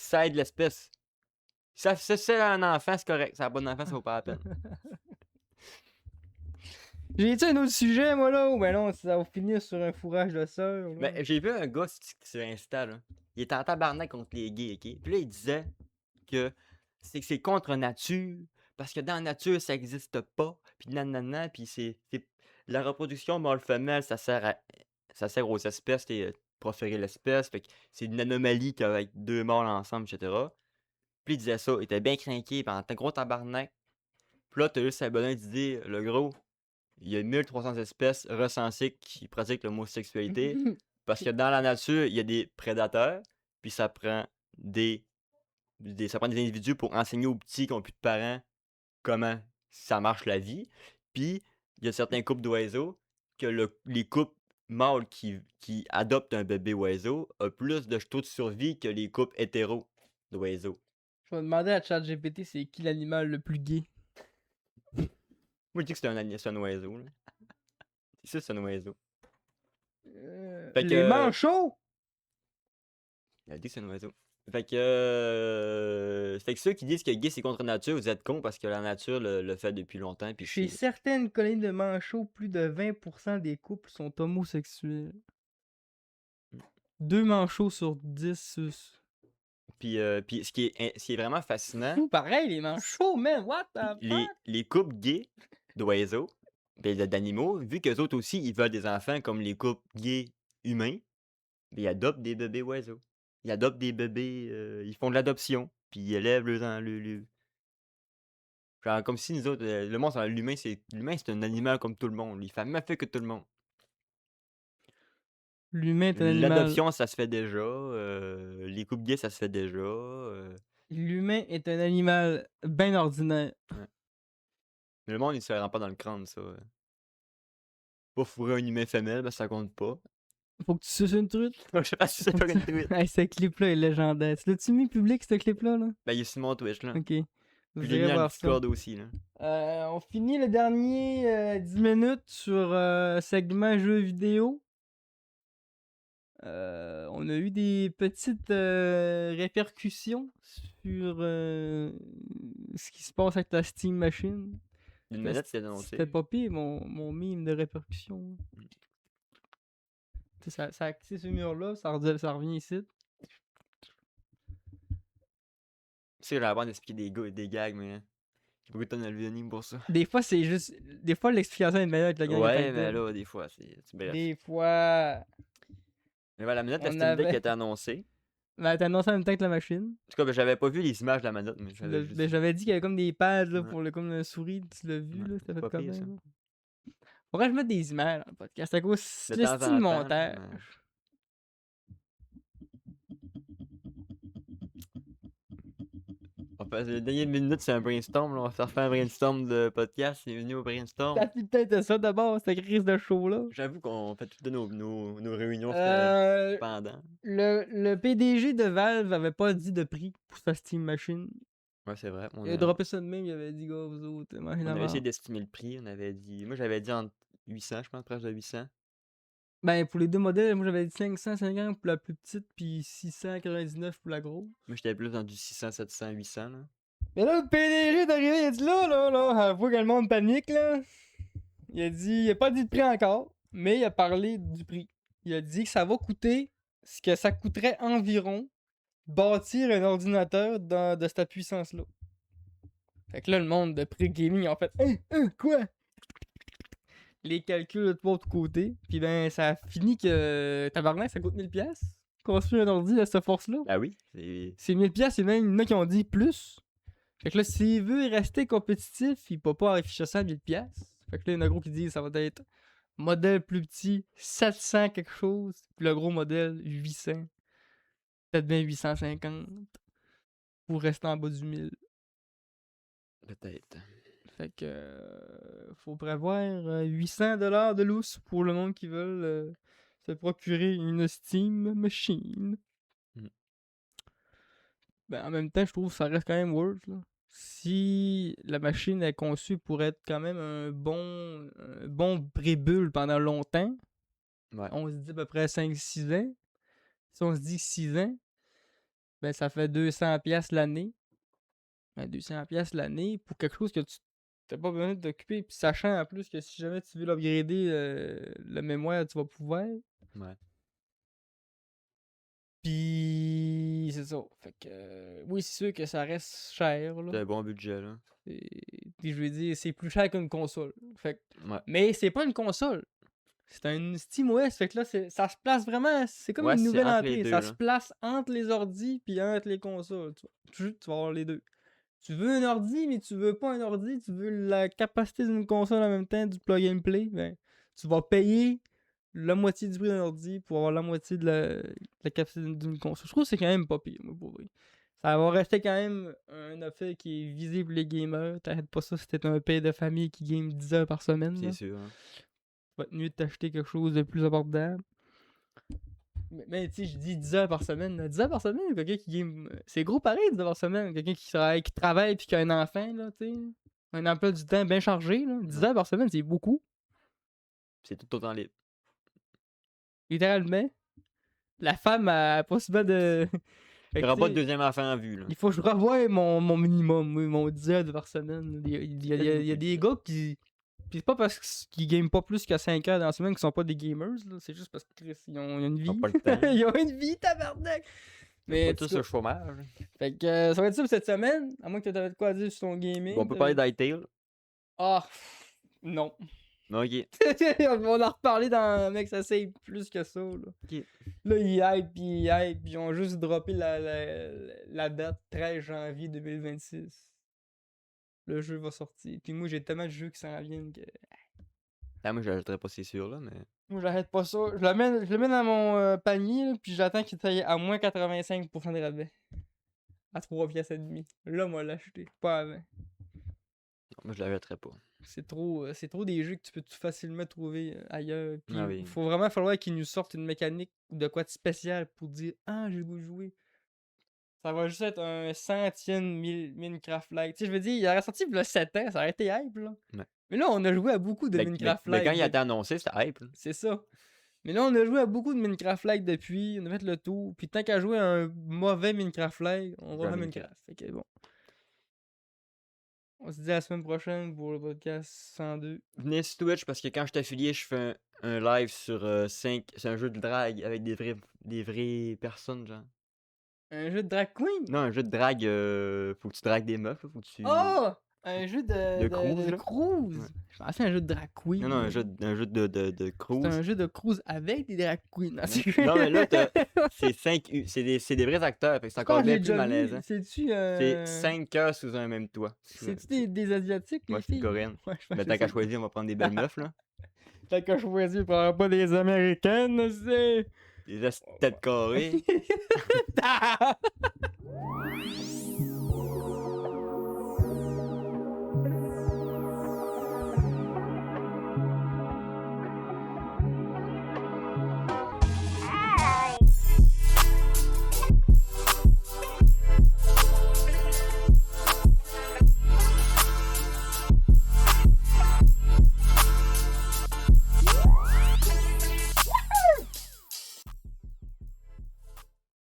Ça aide l'espèce. Ça c'est un enfant, c'est correct. Ça n'a pas d'enfant, ça vaut pas la peine. J'ai-tu un autre sujet, moi, là? Ou ben non, ça va finir sur un fourrage de sœur, là. Ben, j'ai vu un gars sur Insta, là. Il était en tabarnak contre les gays, ok? Puis là, il disait que c'est contre nature, parce que dans la nature, ça existe pas, puis nanana, puis c'est la reproduction mâle-femelle, ça sert aux espèces, proférer l'espèce, fait que c'est une anomalie qu'avec deux mâles ensemble, etc. Puis il disait ça, il était bien craqué, pendant un gros tabarnak. Puis là, t'as juste sa bonne d'idée, le gros, il y a 1300 espèces recensées qui pratiquent l'homosexualité, parce que dans la nature, il y a des prédateurs, puis ça prend ça prend des individus pour enseigner aux petits qui n'ont plus de parents comment ça marche la vie. Puis, il y a certains couples d'oiseaux que les couples mâles qui adoptent un bébé oiseau ont plus de taux de survie que les couples hétéros d'oiseaux. Je vais demander à ChatGPT c'est qui l'animal le plus gay. Moi, je dis que c'est un oiseau. Là. C'est ça, c'est un oiseau. Les manchots! Il a dit que c'est un oiseau. Fait que ceux qui disent que gay c'est contre nature, vous êtes cons parce que la nature le fait depuis longtemps. Puis Chez certaines colonies de manchots, plus de 20% des couples sont homosexuels. 2 manchots sur 10. Puis ce qui est vraiment fascinant, Fou, pareil, les manchots, man, what the fuck? les couples gays d'oiseaux, ben, d'animaux, vu qu'eux autres aussi, ils veulent des enfants comme les couples gays humains, ben, ils adoptent des bébés oiseaux. Ils adoptent des bébés, ils font de l'adoption, puis ils élèvent genre comme si nous autres, le monde, l'humain, c'est un animal comme tout le monde. Il fait la même affaire que tout le monde. L'humain est un animal. L'adoption, ça se fait déjà. Les couples gays, ça se fait déjà. L'humain est un animal bien ordinaire. Ouais. Mais le monde, il se rend pas dans le crâne, ça. Pas fourrer un humain femelle, ben ça compte pas. Faut que tu suces une truite. Je sais pas si c'est pas une truite. Hey, ce clip-là est légendaire. Tu l'as-tu mis public, ce clip-là? Là? Ben, il est sur mon Twitch, là. Ok. Puis Vous j'ai mis irez dans le voir ça. Discord aussi, là. On finit le dernier 10 minutes sur segment jeux vidéo. On a eu des petites répercussions sur ce qui se passe avec la Steam Machine. Une manette, c'est annoncé. C'était pas pire, mon mime de répercussions. Ça a activé ce mur-là, ça revient ici. C'est la bande d'expliquer des gags, mais j'ai beaucoup de temps dans le vidéo pour ça. Des fois, c'est juste. Des fois, l'explication est meilleure que la gang. Ouais, mais là, des fois, c'est bref. Des fois. Mais voilà, la manette, la Steam Deck était annoncée. Ben, t'as annoncé en même temps que la machine. En tout cas, ben, j'avais pas vu les images de la manette, mais J'avais dit qu'il y avait comme des pads là, Ouais. pour comme le souris, tu l'as vu, Ouais, là, c'était fait pas comme pire, ça. ça. Faudrait que je mette des images dans le podcast à cause De le temps en style temps, montage. ouais. On fait, les dernières minutes, c'est un brainstorm. Là. On va faire un brainstorm de podcast. C'est venu au brainstorm. Ça fait peut-être ça d'abord, cette crise de show là. J'avoue qu'on fait toutes nos réunions pendant. Le PDG de Valve avait pas dit de prix pour sa Steam Machine. Ouais, c'est vrai. Il a droppé ça de même, il avait dit, gars, vous autres, on avait essayé d'estimer le prix. On avait dit. Moi, j'avais dit entre 800, je pense, proche de 800. Ben, pour les deux modèles, moi j'avais dit 550 pour la plus petite, puis 699 pour la grosse. Moi, j'étais plus dans du 600, 700, 800. Là. Mais là, le PDG est arrivé, il a dit là, avoue que le monde panique, là. Il a pas dit de prix encore, mais il a parlé du prix. Il a dit que ça va coûter ce que ça coûterait environ bâtir un ordinateur de cette puissance-là. Fait que là, le monde de prix gaming, en fait, quoi? Les calculs de l'autre côté, puis ben, ça a fini que tabarnak, ça coûte 1000$. Construire un ordi à cette force-là. Ah oui, C'est 1000$, et même il y en a qui ont dit plus. Fait que là, s'il veut rester compétitif, il peut pas afficher ça à 1000$. Fait que là, il y en a gros qui disent ça va être modèle plus petit, 700 quelque chose, puis le gros modèle, 800. Peut-être bien 850. Pour rester en bas du 1000. peut-être. Fait que faut prévoir 800$ de lousse pour le monde qui veut se procurer une Steam Machine. Mm. Ben, en même temps, je trouve que ça reste quand même worth. Là. Si la machine est conçue pour être quand même un bon prébule pendant longtemps, Ouais. on se dit à peu près 5-6 ans. Si on se dit 6 ans, ben ça fait 200$ l'année. Ben 200$ l'année pour quelque chose que tu t'as pas besoin de t'occuper. Puis sachant en plus que si jamais tu veux l'upgrader, la mémoire, tu vas pouvoir. Ouais. Puis c'est ça. Fait que oui, c'est sûr que ça reste cher. C'est Là. un bon budget, là. Puis je veux dire, c'est plus cher qu'une console. Fait que- Ouais. Mais c'est pas une console. C'est un SteamOS. Fait que là, ça se place vraiment. C'est comme Ouais, une c'est nouvelle entre les entrée. deux, Ça là. se place entre les ordis puis entre les consoles. Tu vas avoir les deux. Tu veux un ordi, mais tu veux pas un ordi, tu veux la capacité d'une console en même temps, du plug and play, ben, tu vas payer la moitié du prix d'un ordi pour avoir la moitié de la capacité d'une console. Je trouve que c'est quand même pas pire, moi, pour vrai. Ça va rester quand même un affaire qui est visible pour les gamers. T'arrêtes pas ça si t'es un père de famille qui game 10 heures par semaine. C'est Là. sûr. Hein. Va être mieux de t'acheter quelque chose de plus abordable. Mais tu sais, je dis 10 heures par semaine. 10 heures par semaine, quelqu'un qui game. C'est gros pareil, 10 heures par semaine. Quelqu'un qui travaille puis qui a un enfant, là, tu sais. Un emploi du temps bien chargé, là. 10 heures par semaine, c'est beaucoup. C'est tout autant libre. Littéralement. La femme a pas souvent de. Il n'y aura pas de deuxième enfant en vue, là. Il faut que je revoie mon minimum, oui, mon 10 heures par semaine. Il y a des gars qui. Pis c'est pas parce qu'ils game pas plus que 5 heures dans la semaine qu'ils sont pas des gamers, là. C'est juste parce qu'ils ont une vie. Ils ont pas le temps. Ils ont une vie, tabarnak! Mais Pas tout ce chômage. fait que ça va être ça pour cette semaine. À moins que tu aies de quoi dire sur ton gaming. On peut parler d'Hytale. Ah, non. Ok. On va en reparler dans. Mec, ça c'est plus que ça. Là, Ok. là ils hype, puis ils ont juste droppé la date 13 janvier 2026. Le jeu va sortir. Puis moi, j'ai tellement de jeux qui s'en viennent que. Ah, moi, je l'ajouterais pas, c'est sûr, là, mais. Moi, j'arrête pas ça. Je le mets dans mon panier, là, puis j'attends qu'il taille à moins 85% de rabais. À 3 pièces et demi. Là, moi, l'acheter. Pas avant. Non, moi, je l'ajouterais pas. C'est trop des jeux que tu peux tout facilement trouver ailleurs. Puis Ah oui. faut vraiment falloir qu'ils nous sortent une mécanique ou de quoi de spécial pour dire ah j'ai goût de jouer. Ça va juste être un centième Minecraft-like. Tu sais, je veux dire, il aurait sorti le 7 ans, ça aurait été hype là. Ouais. Mais là, on a joué à beaucoup de Mais Minecraft-like. quand il a été annoncé, c'était hype. Là. C'est ça. Mais là, on a joué à beaucoup de Minecraft-like depuis, on a fait le tour. Puis tant qu'à jouer à un mauvais Minecraft-like, on va à Minecraft. Fait que bon. On se dit à la semaine prochaine pour le podcast 102. Venez sur Twitch parce que quand je t'affilié, je fais un live sur 5. C'est un jeu de drague avec des vraies personnes, genre. Un jeu de drag queen? Non, un jeu de drague. Faut que tu dragues des meufs. Là, faut que tu. Oh! Un jeu de cruise, là. cruise. Ouais. Je pensais à un jeu de drag queen. Non, un jeu de cruise. C'est un jeu de cruise avec des drag queens. Non, mais là, c'est 5. C'est des vrais acteurs. Fait que c'est encore bien plus malaisant. C'est-tu. C'est 5 cœurs sous un même toit. C'est-tu des Asiatiques? Moi, les c'est une filles? coréenne. Ouais, je pense Mais que tant qu'à c'est- choisir, on va prendre des belles meufs, là. Tant qu'à choisir pour avoir pas des Américaines, c'est. Des têtes carrées.